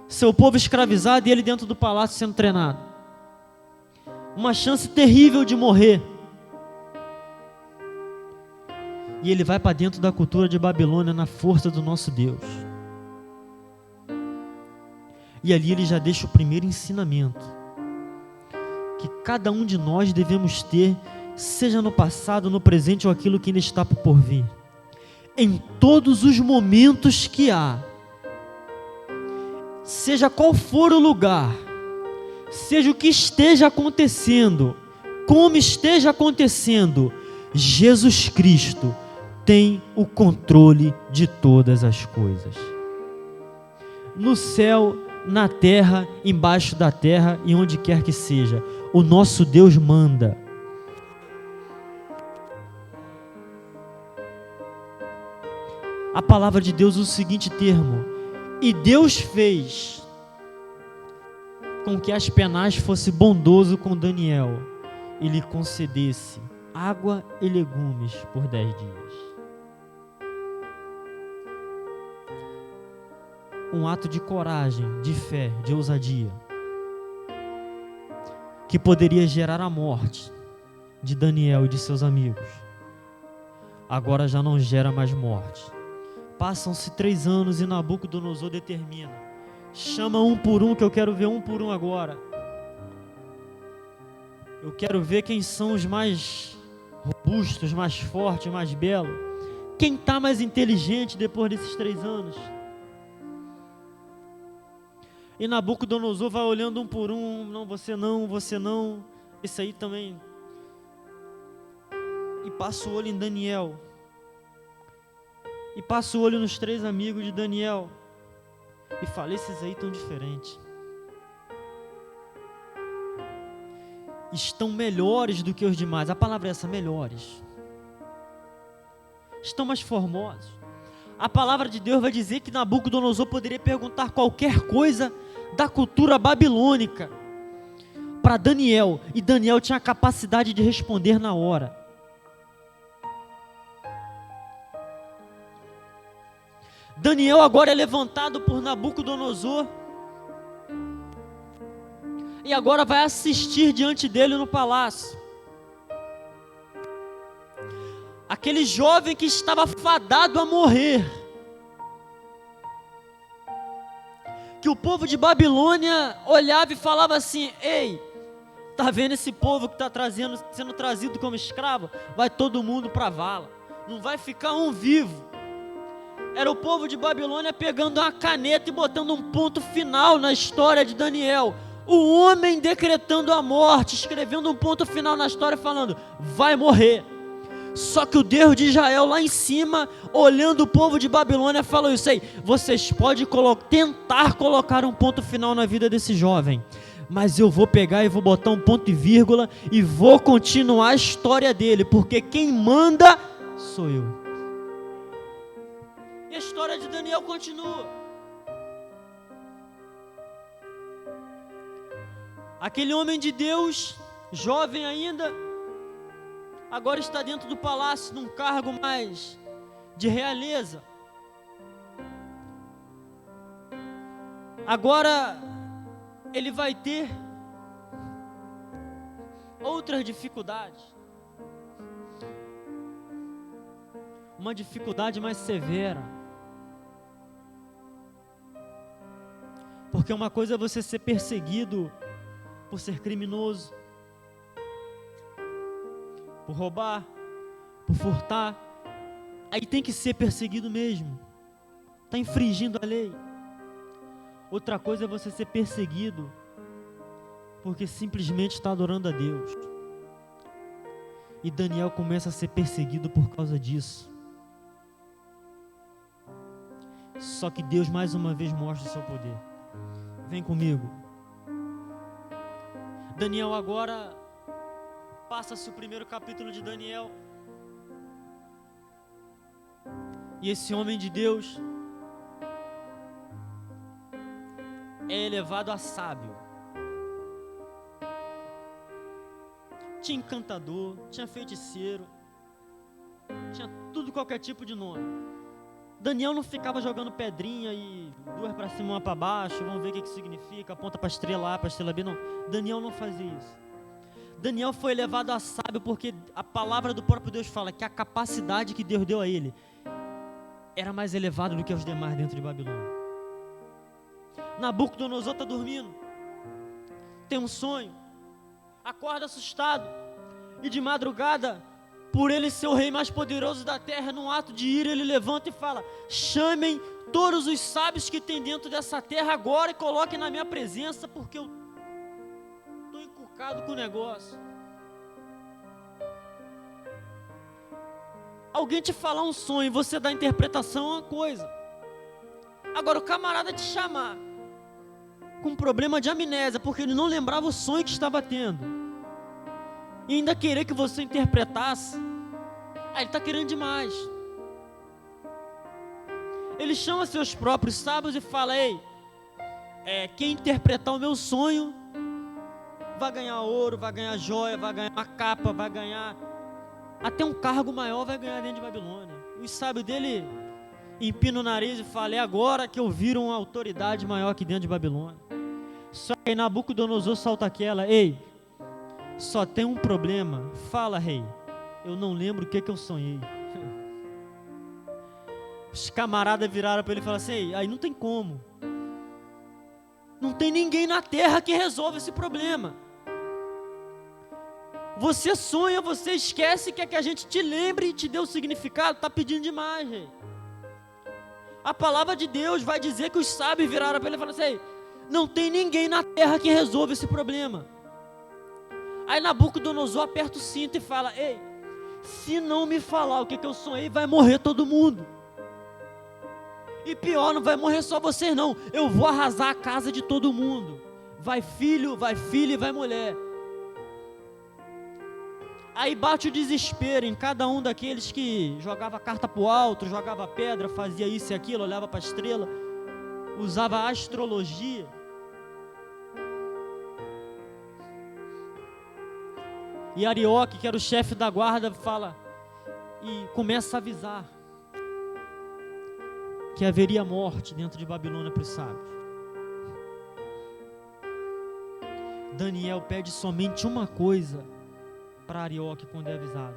seu povo escravizado e ele dentro do palácio sendo treinado. Uma chance terrível de morrer. E ele vai para dentro da cultura de Babilônia na força do nosso Deus. E ali ele já deixa o primeiro ensinamento que cada um de nós devemos ter, seja no passado, no presente ou aquilo que ainda está por vir. Em todos os momentos que há, seja qual for o lugar, seja o que esteja acontecendo, como esteja acontecendo, Jesus Cristo tem o controle de todas as coisas. No céu, na terra, embaixo da terra e onde quer que seja, o nosso Deus manda. A palavra de Deus usa o seguinte termo: e Deus fez com que Aspenaz fosse bondoso com Daniel e lhe concedesse água e legumes por 10 dias. Um ato de coragem, de fé, de ousadia, que poderia gerar a morte de Daniel e de seus amigos, agora já não gera mais morte. Passam-se 3 anos e Nabucodonosor determina: chama um por um, que eu quero ver um por um agora. Eu quero ver quem são os mais robustos, mais fortes, mais belos. Quem está mais inteligente depois desses 3 anos? E Nabucodonosor vai olhando um por um: não, você não, esse aí também. E passa o olho em Daniel. E passa o olho nos 3 amigos de Daniel. E fala: esses aí estão diferentes. Estão melhores do que os demais. A palavra é essa: melhores. Estão mais formosos. A palavra de Deus vai dizer que Nabucodonosor poderia perguntar qualquer coisa da cultura babilônica para Daniel, e Daniel tinha a capacidade de responder na hora. Daniel agora é levantado por Nabucodonosor e agora vai assistir diante dele no palácio. Aquele jovem que estava fadado a morrer, que o povo de Babilônia olhava e falava assim: ei, tá vendo esse povo que está sendo trazido como escravo? Vai todo mundo para a vala, não vai ficar um vivo. Era o povo de Babilônia pegando uma caneta e botando um ponto final na história de Daniel. O homem decretando a morte, escrevendo um ponto final na história, falando: vai morrer. Só que o Deus de Israel lá em cima, olhando o povo de Babilônia, falou isso aí: vocês podem tentar colocar um ponto final na vida desse jovem, mas eu vou pegar e vou botar um ponto e vírgula e vou continuar a história dele, porque quem manda sou eu. E a história de Daniel continua. Aquele homem de Deus, jovem ainda, agora está dentro do palácio, num cargo mais de realeza. Agora ele vai ter outras dificuldades. Uma dificuldade mais severa. Porque uma coisa é você ser perseguido por ser criminoso, por roubar, por furtar, aí tem que ser perseguido mesmo, está infringindo a lei. Outra coisa é você ser perseguido porque simplesmente está adorando a Deus. E Daniel começa a ser perseguido por causa disso. Só que Deus mais uma vez mostra o seu poder. Vem comigo. Daniel agora, passa-se o primeiro capítulo de Daniel. E esse homem de Deus é elevado a sábio. Tinha encantador, tinha feiticeiro, tinha tudo, qualquer tipo de nome. Daniel não ficava jogando pedrinha e duas para cima, uma para baixo, vamos ver o que significa, aponta para a estrela A, para a estrela B, não. Daniel não fazia isso. Daniel foi elevado a sábio porque a palavra do próprio Deus fala que a capacidade que Deus deu a ele era mais elevada do que os demais dentro de Babilônia. Nabucodonosor está dormindo, tem um sonho, acorda assustado, e de madrugada, por ele ser o rei mais poderoso da terra, num ato de ira, ele levanta e fala: chamem todos os sábios que tem dentro dessa terra agora e coloquem na minha presença, porque eu estou encucado com o negócio. Alguém te falar um sonho e você dar interpretação é uma coisa. Agora o camarada te chamar com problema de amnésia, porque ele não lembrava o sonho que estava tendo, e ainda querer que você interpretasse, aí ele está querendo demais. Ele chama seus próprios sábios e fala: ei, quem interpretar o meu sonho vai ganhar ouro, vai ganhar joia, vai ganhar uma capa, vai ganhar até um cargo maior, vai ganhar dentro de Babilônia. Os sábios dele empinam o nariz e falam: é agora que eu viro uma autoridade maior aqui dentro de Babilônia. Só que Nabucodonosor solta aquela: ei, só tem um problema, fala, rei, eu não lembro o que eu sonhei. Os camaradas viraram para ele e falaram assim: ei, aí não tem como, não tem ninguém na terra que resolva esse problema. Você sonha, você esquece, quer que a gente te lembre e te dê o significado, está pedindo demais, rei. A palavra de Deus vai dizer que os sábios viraram para ele e falaram assim: ei, não tem ninguém na terra que resolva esse problema. Aí Nabucodonosor aperta o cinto e fala: ei, se não me falar o que eu sonhei, vai morrer todo mundo. E pior, não vai morrer só vocês não, eu vou arrasar a casa de todo mundo. Vai filho, vai filha e vai mulher. Aí bate o desespero em cada um daqueles que jogava carta para o alto, jogava pedra, fazia isso e aquilo, olhava para a estrela, usava a astrologia. E Arioque, que era o chefe da guarda, fala e começa a avisar que haveria morte dentro de Babilônia para os sábios. Daniel pede somente uma coisa para Arioque quando é avisado: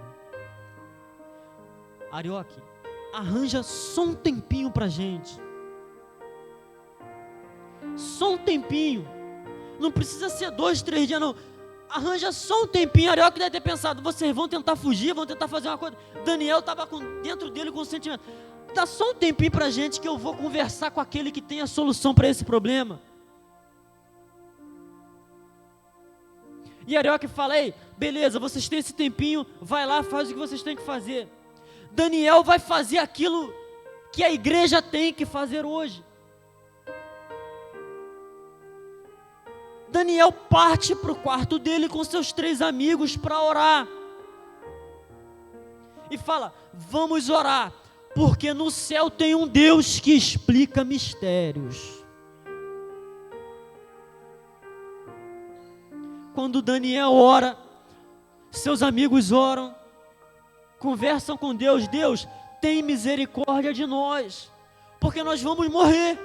Arioque, arranja só um tempinho para a gente, só um tempinho, não precisa ser 2, 3 dias não, arranja só um tempinho. Arioque deve ter pensado: vocês vão tentar fugir, vão tentar fazer uma coisa. Daniel estava dentro dele com o sentimento: dá só um tempinho para a gente que eu vou conversar com aquele que tem a solução para esse problema. E Arioque fala: ei, beleza, vocês têm esse tempinho, vai lá, faz o que vocês têm que fazer. Daniel vai fazer aquilo que a igreja tem que fazer hoje. Daniel parte para o quarto dele com seus 3 amigos para orar. E fala: vamos orar, porque no céu tem um Deus que explica mistérios. Quando Daniel ora, seus amigos oram, conversam com Deus: Deus, tem misericórdia de nós, porque nós vamos morrer.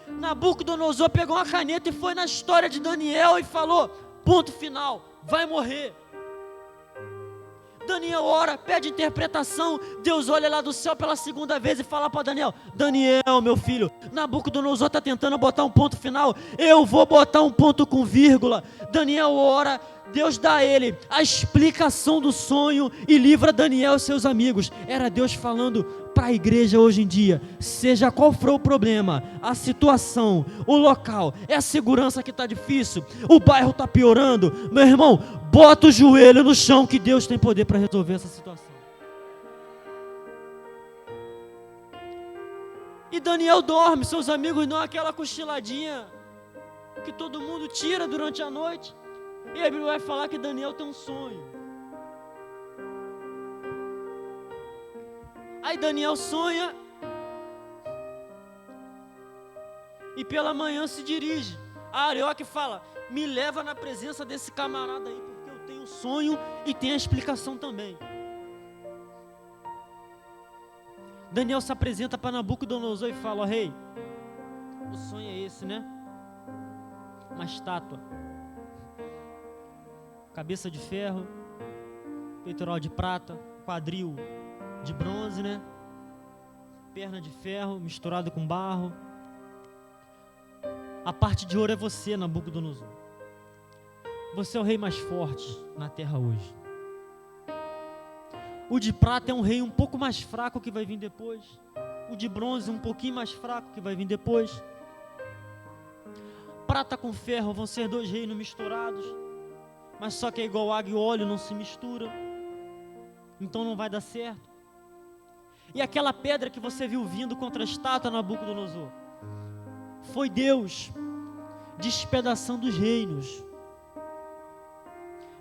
Nabucodonosor pegou uma caneta e foi na história de Daniel e falou: ponto final, vai morrer. Daniel ora, pede interpretação. Deus olha lá do céu pela segunda vez e fala para Daniel: Daniel, meu filho, Nabucodonosor está tentando botar um ponto final, eu vou botar um ponto com vírgula. Daniel ora, Deus dá a ele a explicação do sonho e livra Daniel e seus amigos. Era Deus falando para a igreja hoje em dia: seja qual for o problema, a situação, o local, é a segurança que está difícil, o bairro está piorando, meu irmão, bota o joelho no chão que Deus tem poder para resolver essa situação. E Daniel dorme, seus amigos dão aquela cochiladinha que todo mundo tira durante a noite, e a Bíblia vai falar que Daniel tem um sonho. Aí Daniel sonha e pela manhã se dirige a Arioque e fala: me leva na presença desse camarada aí, porque eu tenho um sonho e tenho a explicação também. Daniel se apresenta para Nabucodonosor e fala: ó rei, o sonho é esse, né? Uma estátua, cabeça de ferro, peitoral de prata, quadril de bronze, né? Perna de ferro misturado com barro. A parte de ouro é você, Nabucodonosor. Você é o rei mais forte na terra hoje. O de prata é um rei um pouco mais fraco que vai vir depois. O de bronze um pouquinho mais fraco que vai vir depois. Prata com ferro vão ser dois reinos misturados, mas só que é igual água e óleo, não se mistura. Então não vai dar certo. E aquela pedra que você viu vindo contra a estátua, Nabucodonosor, foi Deus despedaçando os reinos,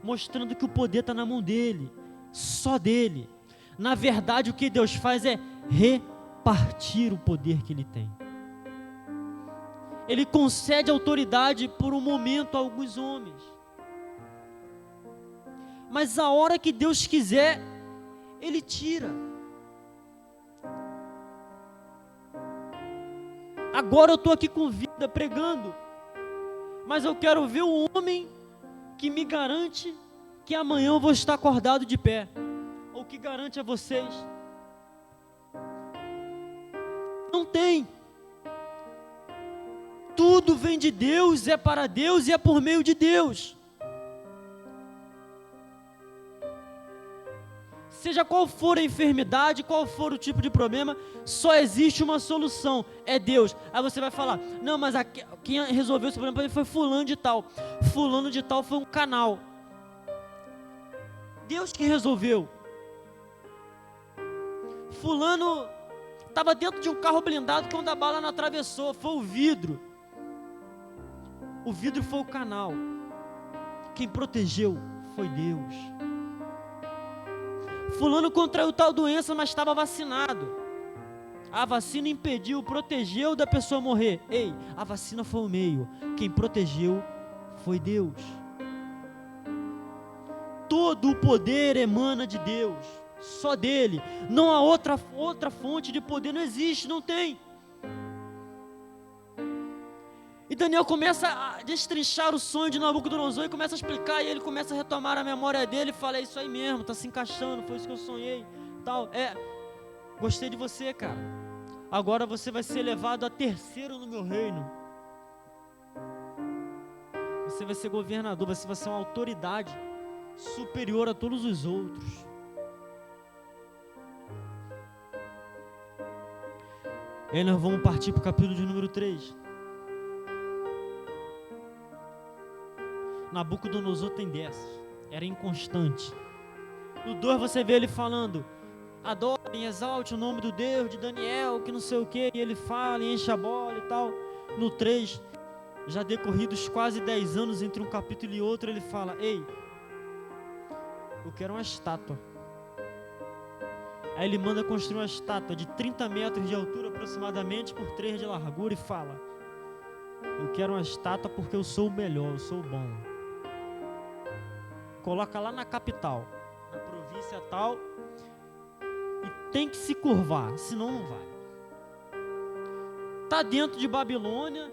mostrando que o poder está na mão dele, só dele. Na verdade, o que Deus faz é repartir o poder que ele tem. Ele concede autoridade por um momento a alguns homens, mas a hora que Deus quiser, ele tira. Agora eu estou aqui com vida pregando, mas eu quero ver o homem que me garante que amanhã eu vou estar acordado de pé, ou que garante a vocês. Não tem. Tudo vem de Deus, é para Deus e é por meio de Deus. Seja qual for a enfermidade, qual for o tipo de problema, só existe uma solução, é Deus. Aí você vai falar: não, mas quem resolveu esse problema para mim foi fulano de tal. Fulano de tal foi um canal. Deus que resolveu. Fulano estava dentro de um carro blindado quando a bala não atravessou, foi o vidro. O vidro foi o canal. Quem protegeu foi Deus. Fulano contraiu tal doença, mas estava vacinado. A vacina impediu, protegeu da pessoa morrer. Ei, a vacina foi o meio. Quem protegeu foi Deus. Todo o poder emana de Deus, só dele. Não há outra fonte de poder, não existe, não tem. E Daniel começa a destrinchar o sonho de Nabucodonosor e começa a explicar, e ele começa a retomar a memória dele e fala: é isso aí mesmo, está se encaixando, foi isso que eu sonhei, tal. Gostei de você, cara. Agora você vai ser elevado a terceiro no meu reino. Você vai ser governador, você vai ser uma autoridade superior a todos os outros. E aí nós vamos partir para o capítulo de número 3. Nabucodonosor tem dessas, era inconstante. No 2 você vê ele falando: adorem, exalte o nome do Deus de Daniel, que não sei o que, e ele fala e enche a bola e tal. No 3, já decorridos quase 10 anos entre um capítulo e outro, ele fala: ei, eu quero uma estátua. Aí ele manda construir uma estátua de 30 metros de altura aproximadamente por 3 de largura e fala: eu quero uma estátua porque eu sou o melhor, eu sou o bom. Coloca lá na capital, na província tal, e tem que se curvar, senão não vai. Está dentro de Babilônia,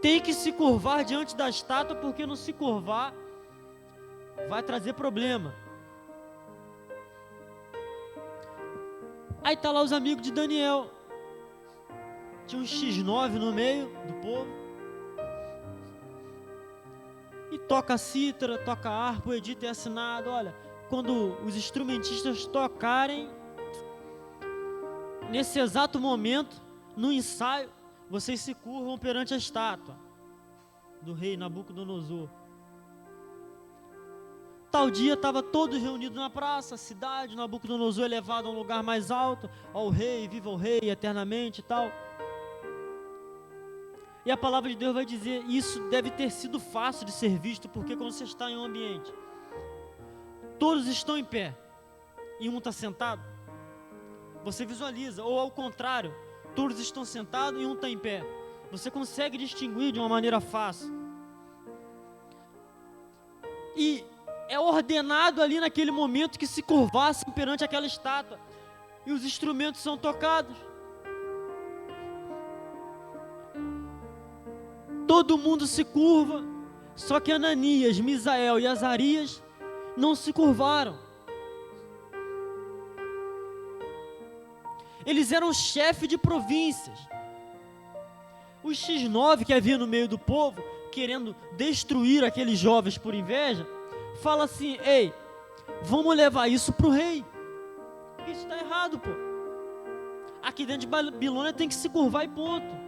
tem que se curvar diante da estátua, porque não se curvar vai trazer problema. Aí tá lá os amigos de Daniel. Tinha um X9 no meio do povo. E toca a cítara, toca a harpa, o edito é assinado. Olha, quando os instrumentistas tocarem, nesse exato momento, no ensaio, vocês se curvam perante a estátua do rei Nabucodonosor. Tal dia estava todos reunidos na praça, a cidade, Nabucodonosor é levado a um lugar mais alto, ao rei, viva o rei eternamente e tal. E a palavra de Deus vai dizer, isso deve ter sido fácil de ser visto, porque quando você está em um ambiente, todos estão em pé, e um está sentado, você visualiza, ou ao contrário, todos estão sentados e um está em pé, você consegue distinguir de uma maneira fácil. E é ordenado ali naquele momento que se curvassem perante aquela estátua, e os instrumentos são tocados. Todo mundo se curva, só que Ananias, Misael e Azarias não se curvaram. Eles eram chefes de províncias. O X9 que havia no meio do povo, querendo destruir aqueles jovens por inveja, fala assim: ei, vamos levar isso para o rei. Isso está errado, pô. Aqui dentro de Babilônia tem que se curvar e ponto.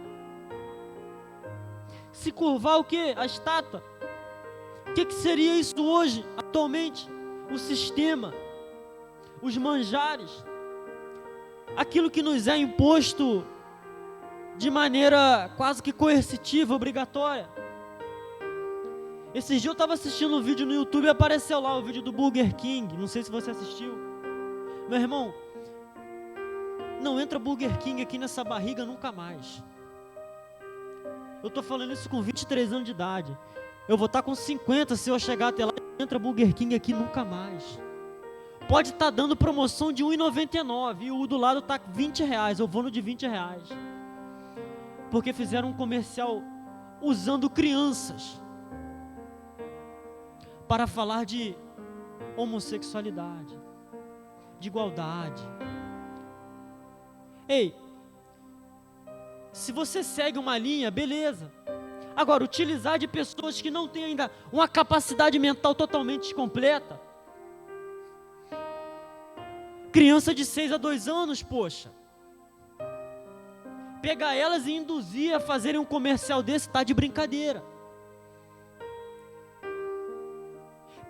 Se curvar o quê? A estátua. O que seria isso hoje, atualmente? O sistema, os manjares, aquilo que nos é imposto de maneira quase que coercitiva, obrigatória. Esses dias eu estava assistindo um vídeo no YouTube e apareceu lá o vídeo do Burger King, não sei se você assistiu. Meu irmão, não entra Burger King aqui nessa barriga nunca mais. Eu estou falando isso com 23 anos de idade. Eu vou estar com 50 se eu chegar até lá. Não entra Burger King aqui nunca mais. Pode estar dando promoção de R$1,99 e o do lado está R$20. Eu vou no de R$20. Porque fizeram um comercial usando crianças para falar de homossexualidade, de igualdade. Ei, se você segue uma linha, beleza. Agora, utilizar de pessoas que não têm ainda uma capacidade mental totalmente completa. Criança de 6 a 2 anos, poxa. Pegar elas e induzir a fazerem um comercial desse, tá de brincadeira.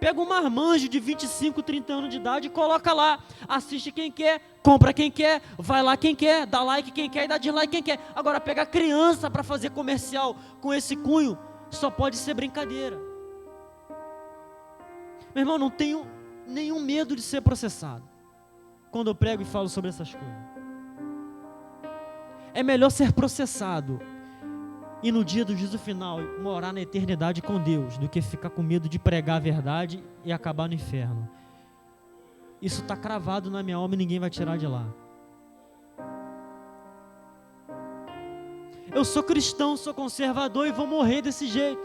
Pega um marmanjo de 25, 30 anos de idade e coloca lá. Assiste quem quer, compra quem quer, vai lá quem quer, dá like quem quer e dá dislike quem quer. Agora, pegar criança para fazer comercial com esse cunho, só pode ser brincadeira. Meu irmão, não tenho nenhum medo de ser processado quando eu prego e falo sobre essas coisas. É melhor ser processado e no dia do juízo final morar na eternidade com Deus, do que ficar com medo de pregar a verdade e acabar no inferno. Isso está cravado na minha alma e ninguém vai tirar de lá. Eu sou cristão, sou conservador e vou morrer desse jeito.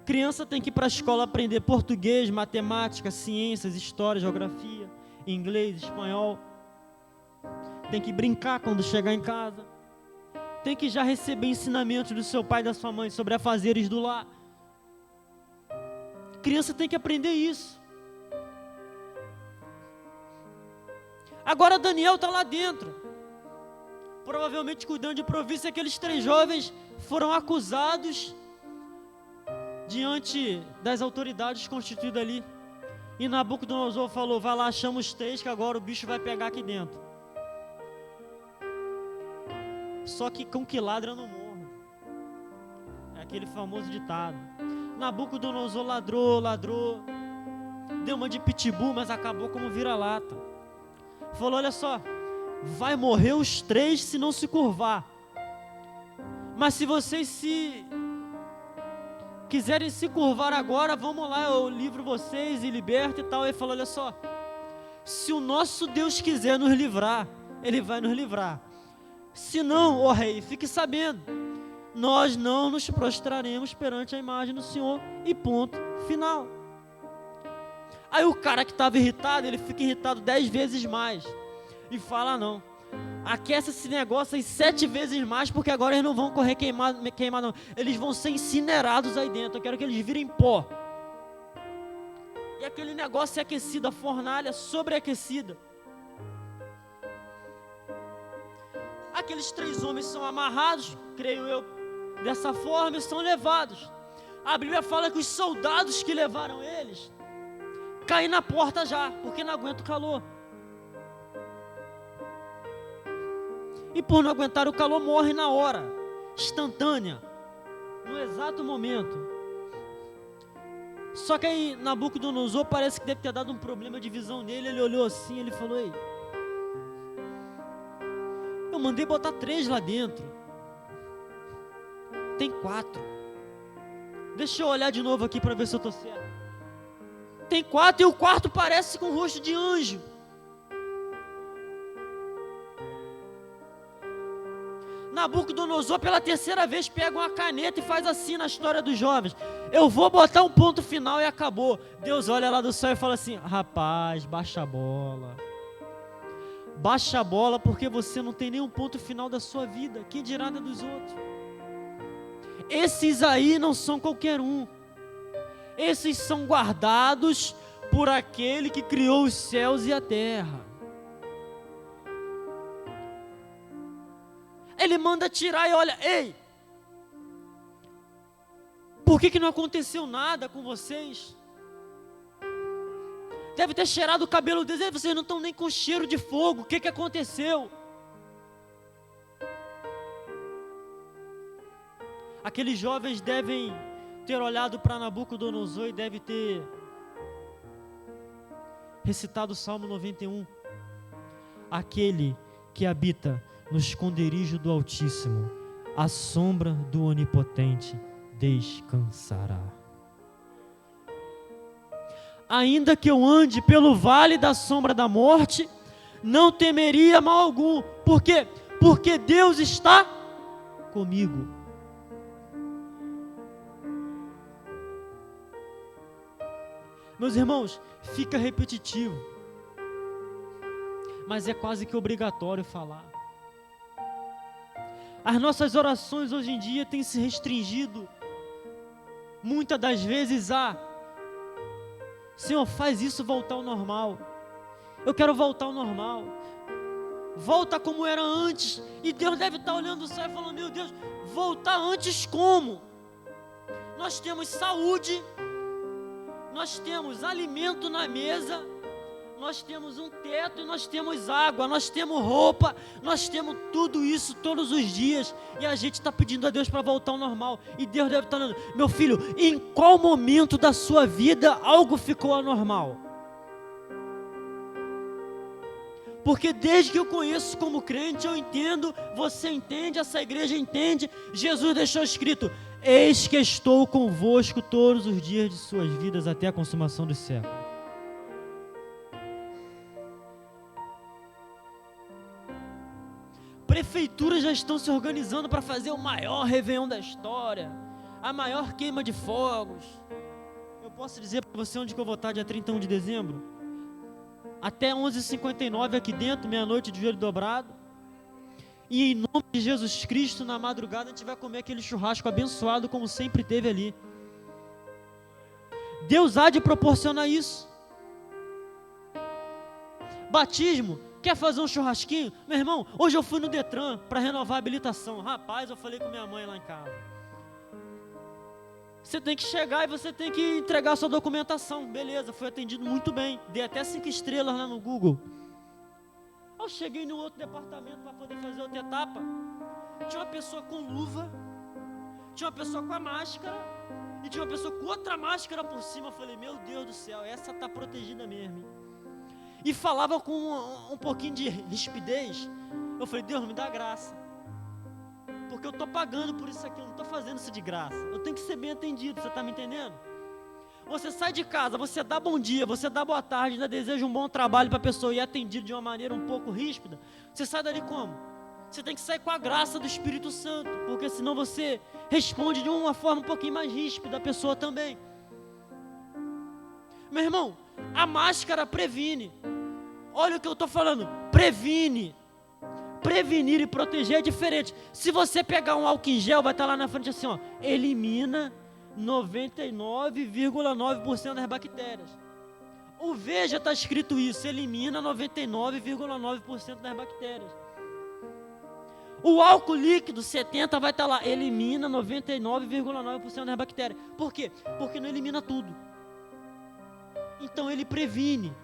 Criança tem que ir para a escola aprender português, matemática, ciências, história, geografia, inglês, espanhol. Tem que brincar quando chegar em casa. Tem que já receber ensinamentos do seu pai e da sua mãe sobre afazeres do lar. Criança tem que aprender isso. Agora Daniel está lá dentro, provavelmente cuidando de província. Aqueles 3 jovens foram acusados diante das autoridades constituídas ali. E Nabucodonosor falou: vai lá, chama os 3 que agora o bicho vai pegar aqui dentro. Só que com que ladra não morre. É aquele famoso ditado. Nabucodonosor ladrou, deu uma de pitbull, mas acabou como vira-lata. Falou: olha só, vai morrer os 3 se não se curvar. Mas se vocês quiserem se curvar agora, vamos lá, eu livro vocês e liberto e tal. Ele falou: olha só, se o nosso Deus quiser nos livrar, Ele vai nos livrar. Se não, ó rei, fique sabendo, nós não nos prostraremos perante a imagem do Senhor, e ponto final. Aí o cara que estava irritado, ele fica irritado 10 vezes mais. e fala: não, aquece esse negócio aí 7 vezes mais, porque agora eles não vão correr queimar não, eles vão ser incinerados aí dentro, eu quero que eles virem pó. E aquele negócio é aquecido, a fornalha sobreaquecida. Aqueles 3 homens são amarrados, creio eu, dessa forma, e são levados. A Bíblia fala que os soldados que levaram eles caem na porta já, porque não aguentam o calor. E por não aguentar o calor, morre na hora, instantânea, no exato momento. Só que aí Nabucodonosor parece que deve ter dado um problema de visão nele. Ele olhou assim, ele falou: ei, eu mandei botar 3 lá dentro, tem 4. Deixa eu olhar de novo aqui para ver se eu estou certo. Tem 4 e o quarto parece com o rosto de anjo. Nabucodonosor pela 3ª vez pega uma caneta e faz assim na história dos jovens: eu vou botar um ponto final e acabou. Deus olha lá do céu e fala assim: rapaz, baixa a bola. Baixa a bola, porque você não tem nenhum ponto final da sua vida, quem dirá da dos outros? Esses aí não são qualquer um. Esses são guardados por aquele que criou os céus e a terra. Ele manda tirar e olha: ei, por que não aconteceu nada com vocês? Deve ter cheirado o cabelo deles, vocês não estão nem com cheiro de fogo, o que aconteceu? Aqueles jovens devem ter olhado para Nabucodonosor e devem ter recitado o Salmo 91. Aquele que habita no esconderijo do Altíssimo, à sombra do Onipotente descansará. Ainda que eu ande pelo vale da sombra da morte, não temeria mal algum. Por quê? Porque Deus está comigo. Meus irmãos, fica repetitivo, mas é quase que obrigatório falar. As nossas orações hoje em dia têm se restringido, muitas das vezes, a: Senhor, faz isso voltar ao normal. Eu quero voltar ao normal. Volta como era antes. E Deus deve estar olhando do céu e falando: meu Deus, voltar antes como? Nós temos saúde, nós temos alimento na mesa, nós temos um teto e nós temos água, nós temos roupa, nós temos tudo isso todos os dias, e a gente está pedindo a Deus para voltar ao normal. E Deus deve estar falando: meu filho, em qual momento da sua vida algo ficou anormal? Porque desde que eu conheço como crente, eu entendo, você entende, essa igreja entende. Jesus deixou escrito: eis que estou convosco todos os dias de suas vidas até a consumação dos séculos. Prefeituras já estão se organizando para fazer o maior réveillon da história, a maior queima de fogos. Eu posso dizer para você onde que eu vou estar dia 31 de dezembro? Até 11h59 aqui dentro, meia-noite de joelho dobrado. E em nome de Jesus Cristo, na madrugada a gente vai comer aquele churrasco abençoado como sempre teve ali. Deus há de proporcionar isso. Batismo, quer fazer um churrasquinho? Meu irmão, hoje eu fui no Detran para renovar a habilitação. Rapaz, eu falei com minha mãe lá em casa: você tem que chegar e você tem que entregar a sua documentação. Beleza, fui atendido muito bem, dei até 5 estrelas lá no Google. Eu cheguei no outro departamento para poder fazer outra etapa. Tinha uma pessoa com luva, tinha uma pessoa com a máscara e tinha uma pessoa com outra máscara por cima. Eu falei: meu Deus do céu, essa está protegida mesmo. E falava com um pouquinho de rispidez. Eu falei: Deus, me dá graça, porque eu estou pagando por isso aqui, eu não estou fazendo isso de graça, eu tenho que ser bem atendido. Você está me entendendo? Você sai de casa, você dá bom dia, você dá boa tarde, ainda deseja um bom trabalho para a pessoa e é atendido de uma maneira um pouco ríspida. Você sai dali como? Você tem que sair com a graça do Espírito Santo, porque senão você responde de uma forma um pouquinho mais ríspida a pessoa também. Meu irmão, a máscara previne. Olha o que eu estou falando, previne. Prevenir e proteger é diferente. Se você pegar um álcool em gel, vai estar lá na frente assim, ó, elimina 99,9% das bactérias. O Veja está escrito isso, elimina 99,9% das bactérias. O álcool líquido 70 vai estar lá, elimina 99,9% das bactérias. Por quê? Porque não elimina tudo. Então ele previne.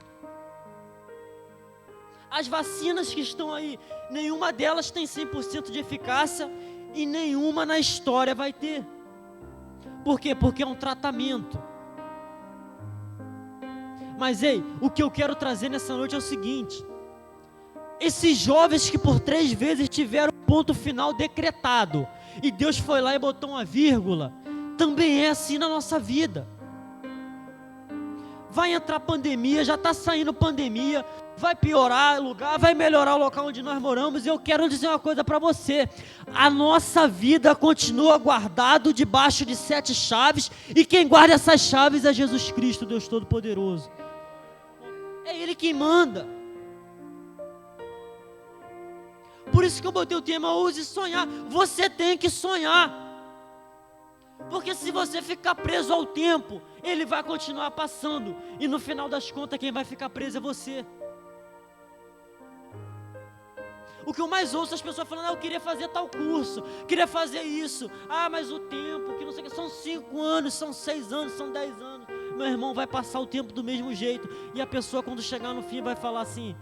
As vacinas que estão aí, nenhuma delas tem 100% de eficácia e nenhuma na história vai ter. Por quê? Porque é um tratamento. Mas ei, o que eu quero trazer nessa noite é o seguinte: esses jovens que por 3 vezes tiveram ponto final decretado, e Deus foi lá e botou uma vírgula, também é assim na nossa vida. Vai entrar pandemia, já está saindo pandemia, vai piorar o lugar, vai melhorar o local onde nós moramos, e eu quero dizer uma coisa para você: a nossa vida continua guardado debaixo de 7 chaves, e quem guarda essas chaves é Jesus Cristo, Deus Todo-Poderoso. É Ele quem manda. Por isso que eu botei o tema, ouse sonhar. Você tem que sonhar. Porque se você ficar preso ao tempo, ele vai continuar passando. E no final das contas, quem vai ficar preso é você. O que eu mais ouço as pessoas falando, eu queria fazer tal curso, queria fazer isso. Mas o tempo, que não sei o que, são 5 anos, são 6 anos, são 10 anos. Meu irmão, vai passar o tempo do mesmo jeito. E a pessoa, quando chegar no fim, vai falar assim: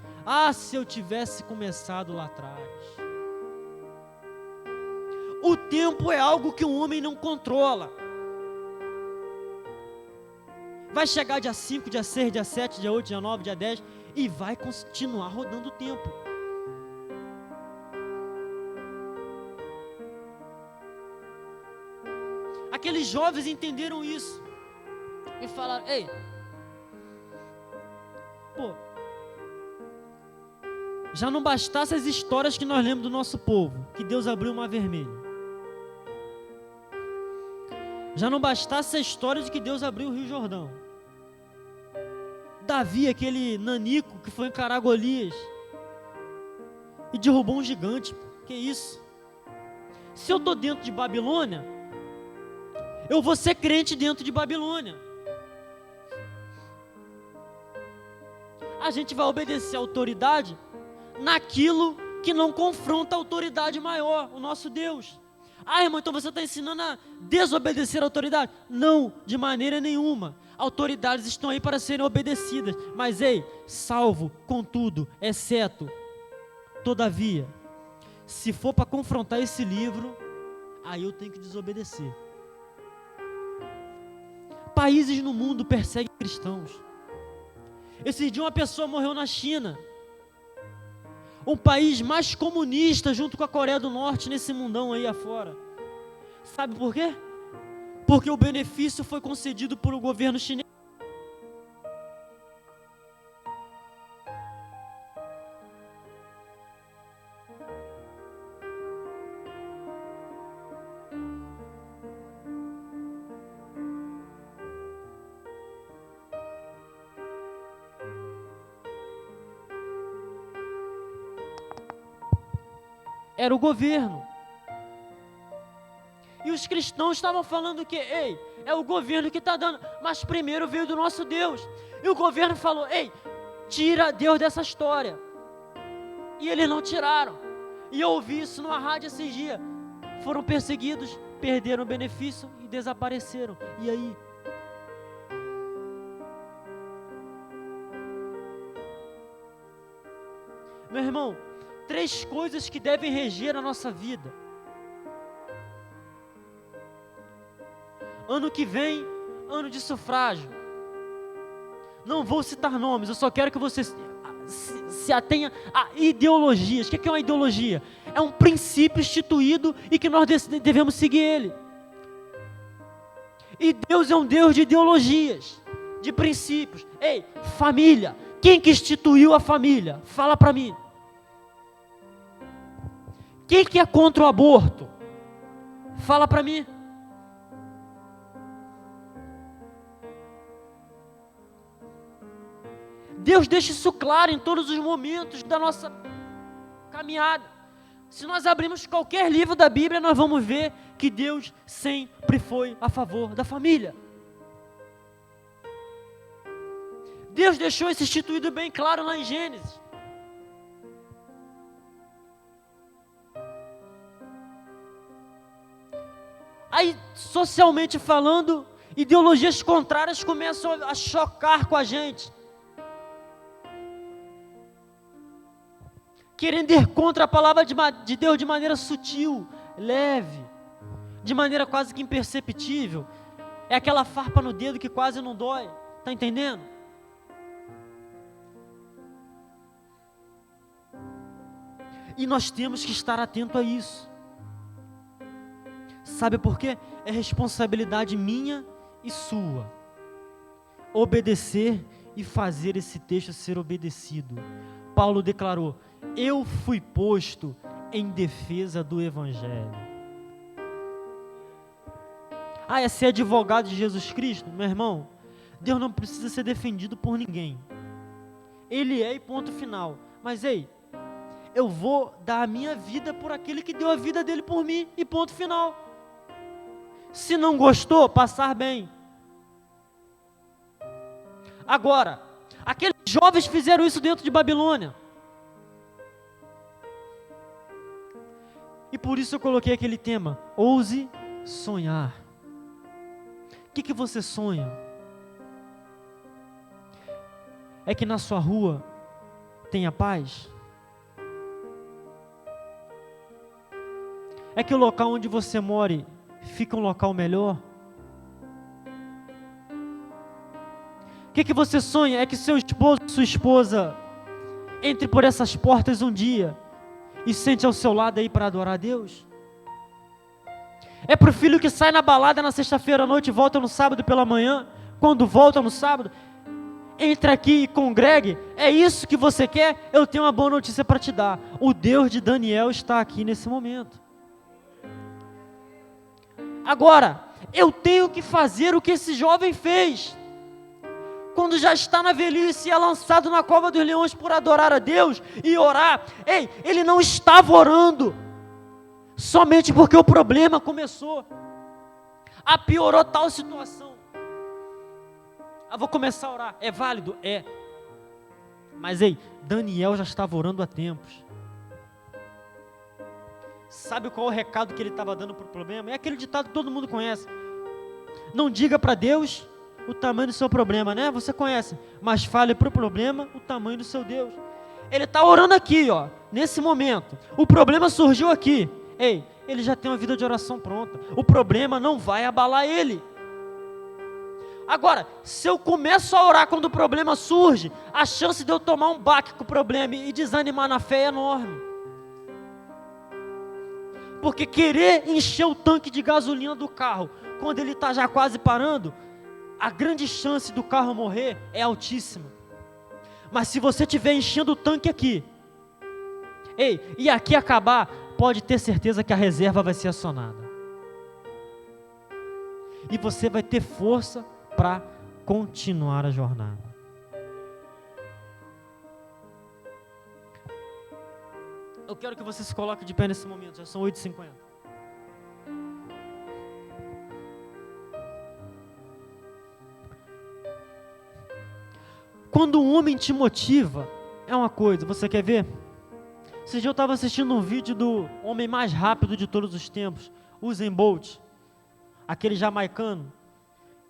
se eu tivesse começado lá atrás. O tempo é algo que o homem não controla. Vai chegar dia 5, dia 6, dia 7, dia 8, dia 9, dia 10 e vai continuar rodando o tempo. Aqueles jovens entenderam isso e falaram: já não bastasse as histórias que nós lemos do nosso povo, que Deus abriu o mar vermelho. Já não bastasse a história de que Deus abriu o Rio Jordão. Davi, aquele nanico que foi encarar Golias e derrubou um gigante. Que isso? Se eu estou dentro de Babilônia, eu vou ser crente dentro de Babilônia. A gente vai obedecer a autoridade naquilo que não confronta a autoridade maior, o nosso Deus. Irmão, então você está ensinando a desobedecer a autoridade? Não, de maneira nenhuma. Autoridades estão aí para serem obedecidas. Mas salvo, contudo, exceto, todavia, se for para confrontar esse livro, aí eu tenho que desobedecer. Países no mundo perseguem cristãos. Esse dia uma pessoa morreu na China, um país mais comunista junto com a Coreia do Norte nesse mundão aí afora. Sabe por quê? Porque o benefício foi concedido por o governo chinês. Era o governo. E os cristãos estavam falando que, é o governo que está dando, mas primeiro veio do nosso Deus. E o governo falou: tira Deus dessa história. E eles não tiraram. E eu ouvi isso numa rádio esses dias. Foram perseguidos, perderam o benefício e desapareceram. E aí? Meu irmão, 3 coisas que devem reger a nossa vida. Ano que vem, ano de sufrágio. Não vou citar nomes, eu só quero que você se atenha a ideologias. O que é uma ideologia? É um princípio instituído e que nós devemos seguir ele. E Deus é um Deus de ideologias, de princípios. Família. Quem que instituiu a família? Fala para mim. Quem que é contra o aborto? Fala para mim. Deus deixa isso claro em todos os momentos da nossa caminhada. Se nós abrirmos qualquer livro da Bíblia, nós vamos ver que Deus sempre foi a favor da família. Deus deixou isso instituído bem claro lá em Gênesis. Aí, socialmente falando, ideologias contrárias começam a chocar com a gente, querendo ir contra a palavra de Deus de maneira sutil, leve, de maneira quase que imperceptível. É aquela farpa no dedo que quase não dói, está entendendo? E nós temos que estar atento a isso. Sabe por quê? É responsabilidade minha e sua obedecer e fazer esse texto ser obedecido. Paulo declarou: eu fui posto em defesa do Evangelho. É ser advogado de Jesus Cristo? Meu irmão, Deus não precisa ser defendido por ninguém. Ele é, e ponto final. Mas ei, eu vou dar a minha vida por aquele que deu a vida dele por mim, e ponto final. Se não gostou, passar bem. Agora, aqueles jovens fizeram isso dentro de Babilônia. E por isso eu coloquei aquele tema: ouse sonhar. O que você sonha? É que na sua rua tenha paz? É que o local onde você mora fica um local melhor? O que você sonha? É que seu esposo, sua esposa entre por essas portas um dia e sente ao seu lado aí para adorar a Deus? É para o filho que sai na balada na sexta-feira à noite e volta no sábado pela manhã, quando volta no sábado, entra aqui e congregue? É isso que você quer? Eu tenho uma boa notícia para te dar: o Deus de Daniel está aqui nesse momento. Agora, eu tenho que fazer o que esse jovem fez. Quando já está na velhice e é lançado na cova dos leões por adorar a Deus e orar. Ei, ele não estava orando somente porque o problema começou a piorar tal situação. Vou começar a orar. É válido? É. Mas ei, Daniel já estava orando há tempos. Sabe qual é o recado que ele estava dando para o problema? É aquele ditado que todo mundo conhece: não diga para Deus o tamanho do seu problema, né? Você conhece, mas fale para o problema o tamanho do seu Deus. Ele está orando aqui, nesse momento. O problema surgiu aqui. Ei, ele já tem uma vida de oração pronta. O problema não vai abalar ele. Agora, se eu começo a orar quando o problema surge, a chance de eu tomar um baque com o problema e desanimar na fé é enorme. Porque querer encher o tanque de gasolina do carro quando ele está já quase parando, a grande chance do carro morrer é altíssima. Mas se você estiver enchendo o tanque aqui, e aqui acabar, pode ter certeza que a reserva vai ser acionada. E você vai ter força para continuar a jornada. Eu quero que você se coloque de pé nesse momento, já são 8h50. Quando um homem te motiva, é uma coisa, você quer ver? Esse dia eu estava assistindo um vídeo do homem mais rápido de todos os tempos, Usain Bolt, aquele jamaicano,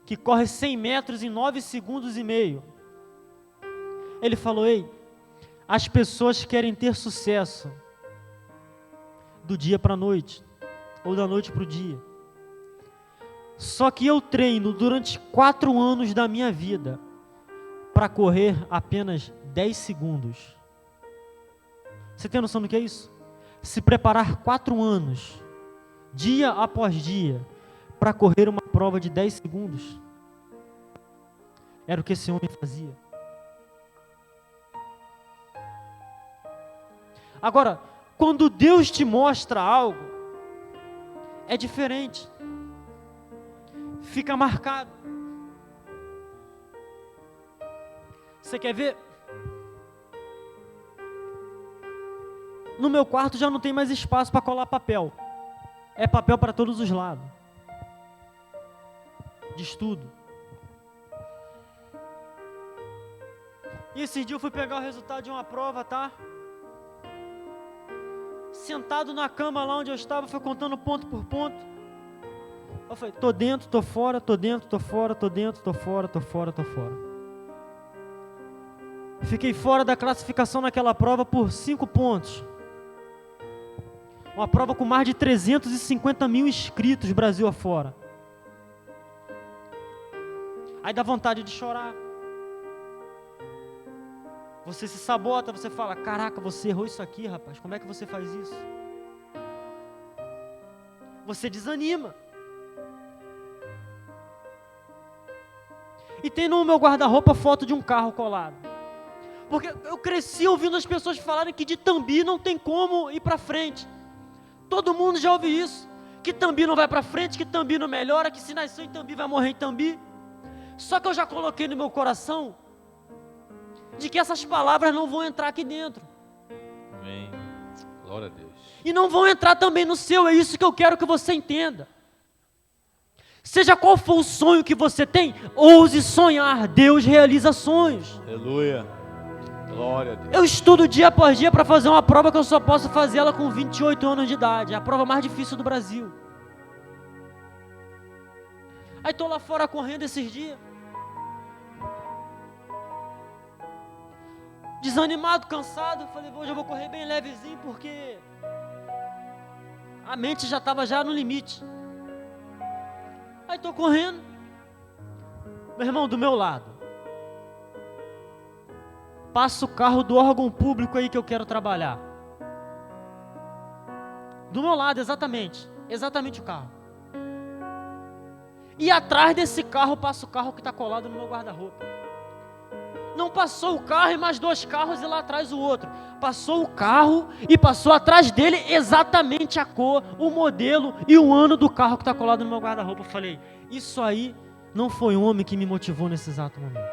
que corre 100 metros em 9 segundos e meio. Ele falou: as pessoas querem ter sucesso do dia para a noite, ou da noite para o dia. Só que eu treino durante 4 anos da minha vida para correr apenas 10 segundos. Você tem noção do que é isso? Se preparar 4 anos, dia após dia, para correr uma prova de 10 segundos. Era o que esse homem fazia. Agora, quando Deus te mostra algo, é diferente. Fica marcado. Você quer ver? no meu quarto já não tem mais espaço para colar papel. É papel para todos os lados. De estudo. E esse dia eu fui pegar o resultado de uma prova, tá? Sentado na cama lá onde eu estava, fui contando ponto por ponto. Eu falei, tô dentro, tô fora, tô dentro, tô fora, tô dentro, tô fora, tô fora, tô fora. Fiquei fora da classificação naquela prova por 5 pontos. Uma prova com mais de 350 mil inscritos, Brasil afora. Aí dá vontade de chorar. Você se sabota, você fala, caraca, você errou isso aqui, rapaz, como é que você faz isso? Você desanima. E tem no meu guarda-roupa foto de um carro colado. Porque eu cresci ouvindo as pessoas falarem que de Tambi não tem como ir para frente. Todo mundo já ouve isso. Que Tambi não vai para frente, que Tambi não melhora, que se nasceu em Tambi vai morrer em Tambi. Só que eu já coloquei no meu coração de que essas palavras não vão entrar aqui dentro. Amém. Glória a Deus. E não vão entrar também no seu, é isso que eu quero que você entenda. Seja qual for o sonho que você tem, ouse sonhar, Deus realiza sonhos. Aleluia. Glória a Deus. Eu estudo dia após dia para fazer uma prova que eu só posso fazer ela com 28 anos de idade, é a prova mais difícil do Brasil. Aí estou lá fora correndo esses dias. Desanimado, cansado, falei, hoje eu vou correr bem levezinho, porque a mente já estava já no limite. Aí estou correndo, meu irmão, do meu lado, passa o carro do órgão público aí que eu quero trabalhar. Do meu lado, exatamente o carro. E atrás desse carro passa o carro que está colado no meu guarda-roupa. Não passou o carro e mais 2 carros e lá atrás o outro. Passou o carro e passou atrás dele exatamente a cor, o modelo e o ano do carro que está colado no meu guarda-roupa. Eu falei, isso aí não foi homem que me motivou nesse exato momento.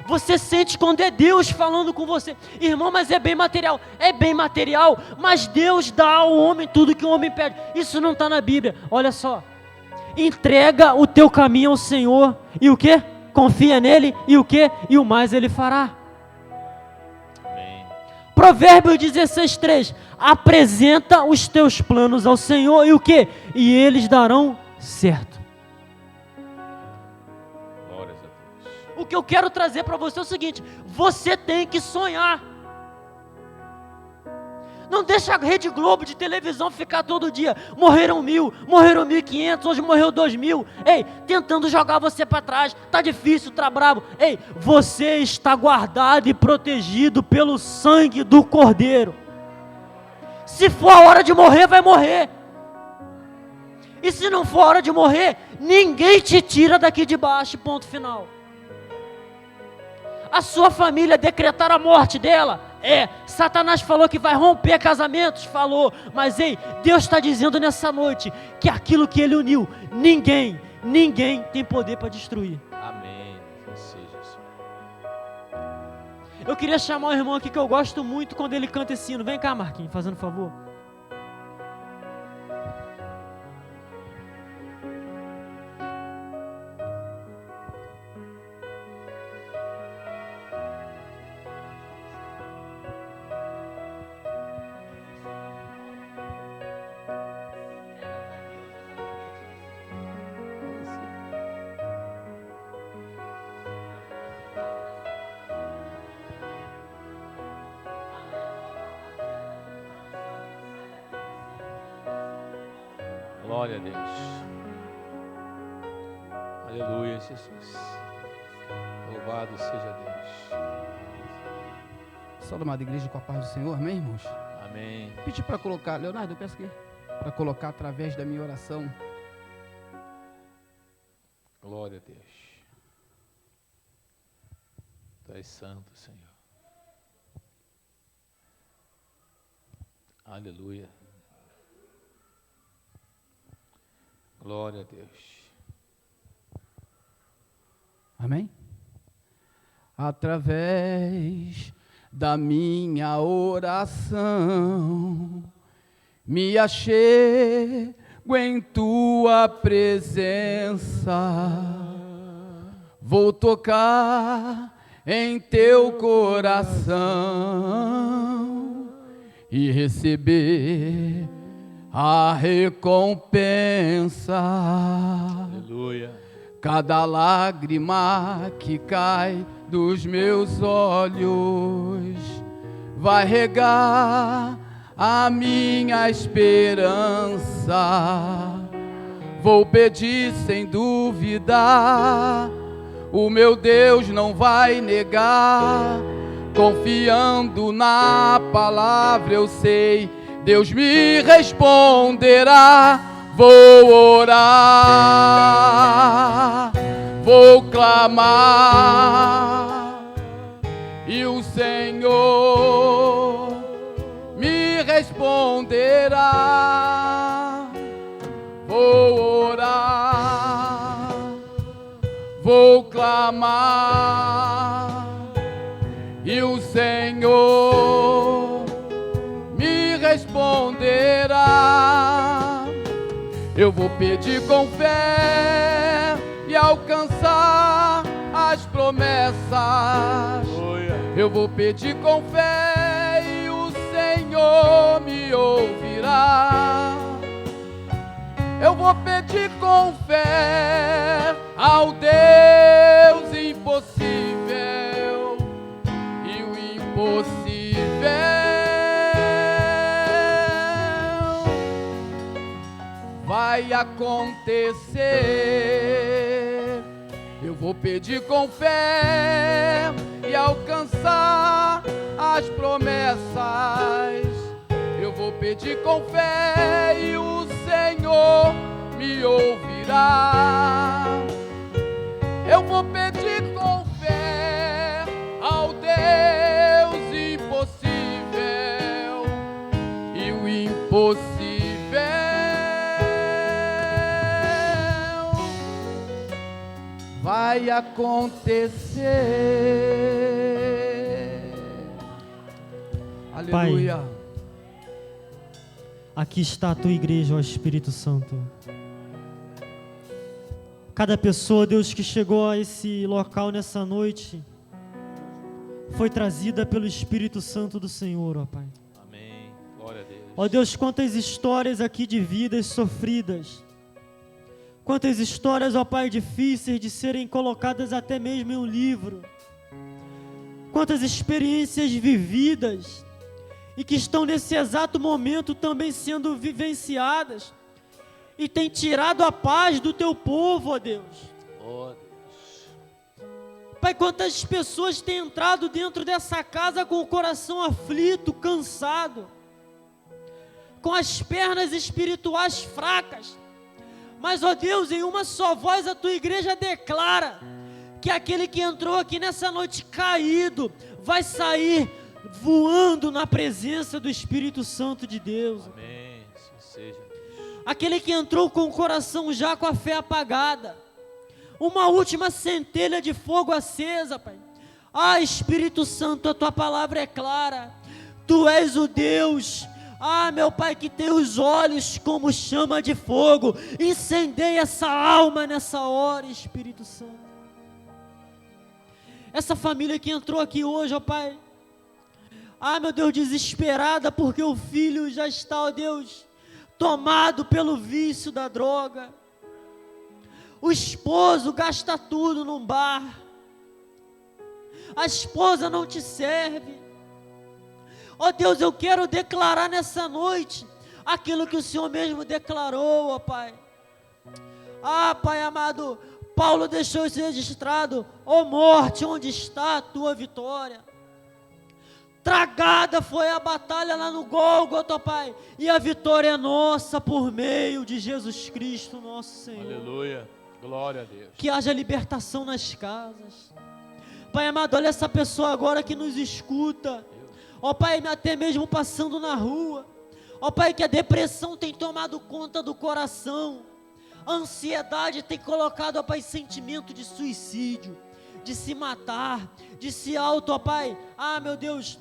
Você sente quando é Deus falando com você. Irmão, mas é bem material. É bem material, mas Deus dá ao homem tudo que o homem pede. Isso não está na Bíblia. Olha só. Entrega o teu caminho ao Senhor. E o quê? Confia nele, e o que? E o mais ele fará. Amém. Provérbios 16:3. Apresenta os teus planos ao Senhor, e o que? E eles darão certo. Glórias a Deus. O que eu quero trazer para você é o seguinte: você tem que sonhar. Não deixa a Rede Globo de televisão ficar todo dia, morreram 1.000, morreram 1.500, hoje morreu 2.000, ei, tentando jogar você para trás, tá difícil, tá bravo, ei, você está guardado e protegido pelo sangue do Cordeiro. Se for a hora de morrer, vai morrer, e se não for a hora de morrer, ninguém te tira daqui de baixo, ponto final. A sua família decretar a morte dela, Satanás falou que vai romper casamentos, falou, mas ei, Deus está dizendo nessa noite, que aquilo que Ele uniu, ninguém tem poder para destruir. Amém. Que seja, Senhor. Eu queria chamar o irmão aqui que eu gosto muito quando ele canta esse hino, vem cá Marquinhos, fazendo favor. Glória a Deus. Aleluia, Jesus. Louvado seja Deus. Salve, amada igreja, com a paz do Senhor, amém, irmãos? Amém. Pedi para colocar, Leonardo, eu peço aqui, para colocar através da minha oração. Glória a Deus. Tu és santo, Senhor. Aleluia. Glória a Deus. Amém? Através da minha oração. Me achego em tua presença, vou tocar em teu coração e receber a recompensa. Aleluia. Cada lágrima que cai dos meus olhos vai regar a minha esperança. Vou pedir sem duvidar, o meu Deus não vai negar. Confiando na palavra eu sei, Deus me responderá. Vou orar, vou clamar, e o Senhor me responderá. Vou orar, vou clamar, e o Senhor me responderá. Eu vou pedir com fé e alcançar as promessas. Eu vou pedir com fé e o Senhor me ouvirá. Eu vou pedir com fé ao Deus impossível, e o impossível vai acontecer. Eu vou pedir com fé e alcançar as promessas. Eu vou pedir com fé e o Senhor me ouvirá. Eu vou pedir com fé ao Deus impossível, e o impossível vai acontecer. Aleluia. Pai, aqui está a tua igreja, ó Espírito Santo. Cada pessoa, Deus, que chegou a esse local nessa noite foi trazida pelo Espírito Santo do Senhor, ó Pai. Amém. Glória a Deus. Ó Deus, quantas histórias aqui de vidas sofridas. Quantas histórias, ó Pai, difíceis de serem colocadas até mesmo em um livro. Quantas experiências vividas e que estão nesse exato momento também sendo vivenciadas e tem tirado a paz do teu povo, ó Deus. Oh, Deus. Pai, quantas pessoas têm entrado dentro dessa casa com o coração aflito, cansado, com as pernas espirituais fracas. Mas, ó Deus, em uma só voz a tua igreja declara que aquele que entrou aqui nessa noite caído vai sair voando na presença do Espírito Santo de Deus. Amém. Assim seja. Aquele que entrou com o coração já com a fé apagada, uma última centelha de fogo acesa, Pai. Ah, Espírito Santo, a tua palavra é clara. Tu és o Deus, meu Pai, que tem os olhos como chama de fogo. Incendeia essa alma nessa hora, Espírito Santo. Essa família que entrou aqui hoje, ó Pai, meu Deus, desesperada porque o filho já está, ó Deus, tomado pelo vício da droga. O esposo gasta tudo num bar. A esposa não te serve. Ó Deus, eu quero declarar nessa noite aquilo que o Senhor mesmo declarou, ó Pai. Pai amado, Paulo deixou isso registrado. Ó morte, onde está a tua vitória? Tragada foi a batalha lá no Gólgota, Pai, e a vitória é nossa por meio de Jesus Cristo, nosso Senhor. Aleluia. Glória a Deus. Que haja libertação nas casas. Pai amado, olha essa pessoa agora que nos escuta. Ó Pai, até mesmo passando na rua. Ó Pai, que a depressão tem tomado conta do coração. A ansiedade tem colocado, ó Pai, sentimento de suicídio, de se matar, de se auto, ó Pai, meu Deus,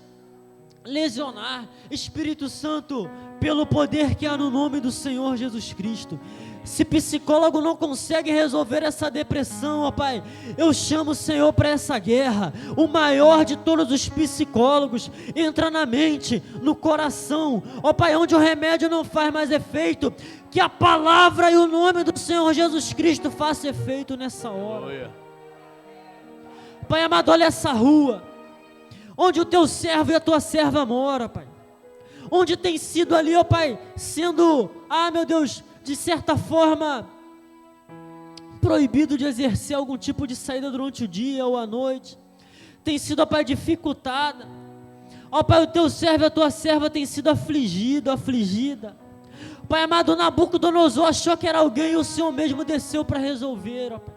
lesionar. Espírito Santo, pelo poder que há no nome do Senhor Jesus Cristo, se psicólogo não consegue resolver essa depressão, ó Pai, eu chamo o Senhor para essa guerra. O maior de todos os psicólogos entra na mente, no coração, ó Pai, onde o remédio não faz mais efeito, que a palavra e o nome do Senhor Jesus Cristo faça efeito nessa hora. Pai amado, olha essa rua, onde o teu servo e a tua serva mora, Pai, onde tem sido ali, ó Pai, sendo, meu Deus, de certa forma, proibido de exercer algum tipo de saída durante o dia ou a noite, tem sido, ó Pai, dificultada, ó Pai, o teu servo e a tua serva tem sido afligida, Pai amado, Nabucodonosor achou que era alguém e o Senhor mesmo desceu para resolver, ó Pai.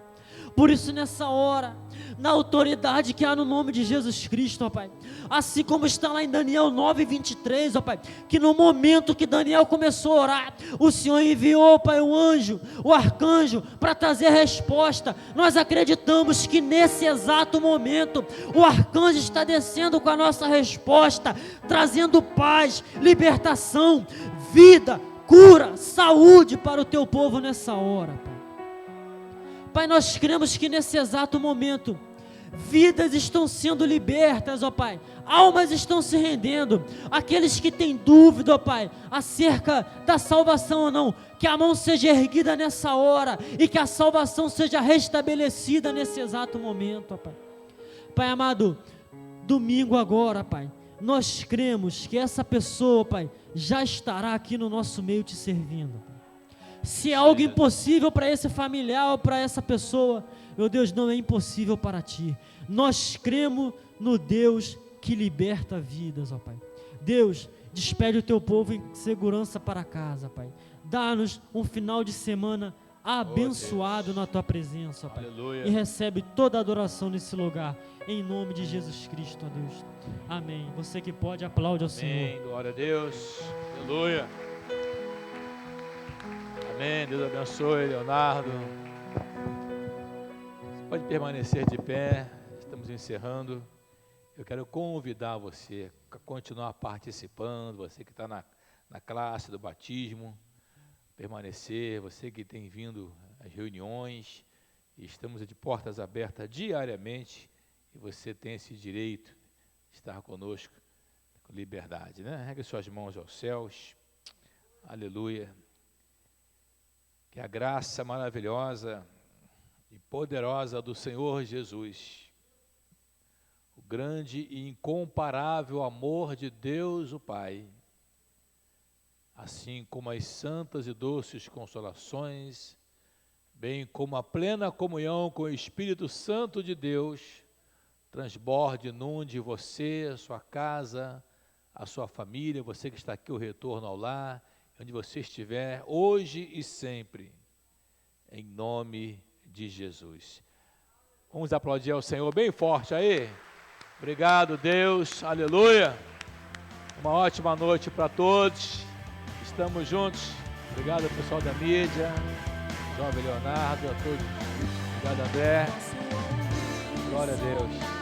Por isso nessa hora, na autoridade que há no nome de Jesus Cristo, ó Pai, assim como está lá em Daniel 9:23, ó Pai, que no momento que Daniel começou a orar, o Senhor enviou, Pai, o anjo, o arcanjo, para trazer a resposta. Nós acreditamos que nesse exato momento, o arcanjo está descendo com a nossa resposta, trazendo paz, libertação, vida, cura, saúde para o teu povo nessa hora, Pai. Pai, nós cremos que nesse exato momento, vidas estão sendo libertas, ó Pai, almas estão se rendendo, aqueles que têm dúvida, ó Pai, acerca da salvação ou não, que a mão seja erguida nessa hora, e que a salvação seja restabelecida nesse exato momento, ó Pai. Pai amado, domingo agora, Pai, nós cremos que essa pessoa, Pai, já estará aqui no nosso meio te servindo, Pai. Se é algo impossível para esse familiar ou para essa pessoa, meu Deus, não é impossível para ti. Nós cremos no Deus que liberta vidas, ó Pai. Deus, despede o teu povo em segurança para casa, Pai. Dá-nos um final de semana abençoado na tua presença, ó Pai. Aleluia. E recebe toda a adoração nesse lugar, em nome de Jesus Cristo, ó Deus. Amém. Você que pode, aplaude ao Senhor. Amém. Glória a Deus. Aleluia. Amém, Deus abençoe, Leonardo. Você pode permanecer de pé, estamos encerrando. Eu quero convidar você a continuar participando, você que está na classe do batismo, permanecer, você que tem vindo às reuniões, estamos de portas abertas diariamente e você tem esse direito de estar conosco com liberdade, né? Ergue suas mãos aos céus, aleluia. Que a graça maravilhosa e poderosa do Senhor Jesus, o grande e incomparável amor de Deus o Pai, assim como as santas e doces consolações, bem como a plena comunhão com o Espírito Santo de Deus, transborde e inunde você, a sua casa, a sua família, você que está aqui, o retorno ao lar, onde você estiver, hoje e sempre, em nome de Jesus. Vamos aplaudir ao Senhor bem forte aí. Obrigado, Deus, aleluia. Uma ótima noite para todos, estamos juntos. Obrigado, pessoal da mídia, Jovem Leonardo, a todos. Obrigado, André. Glória a Deus.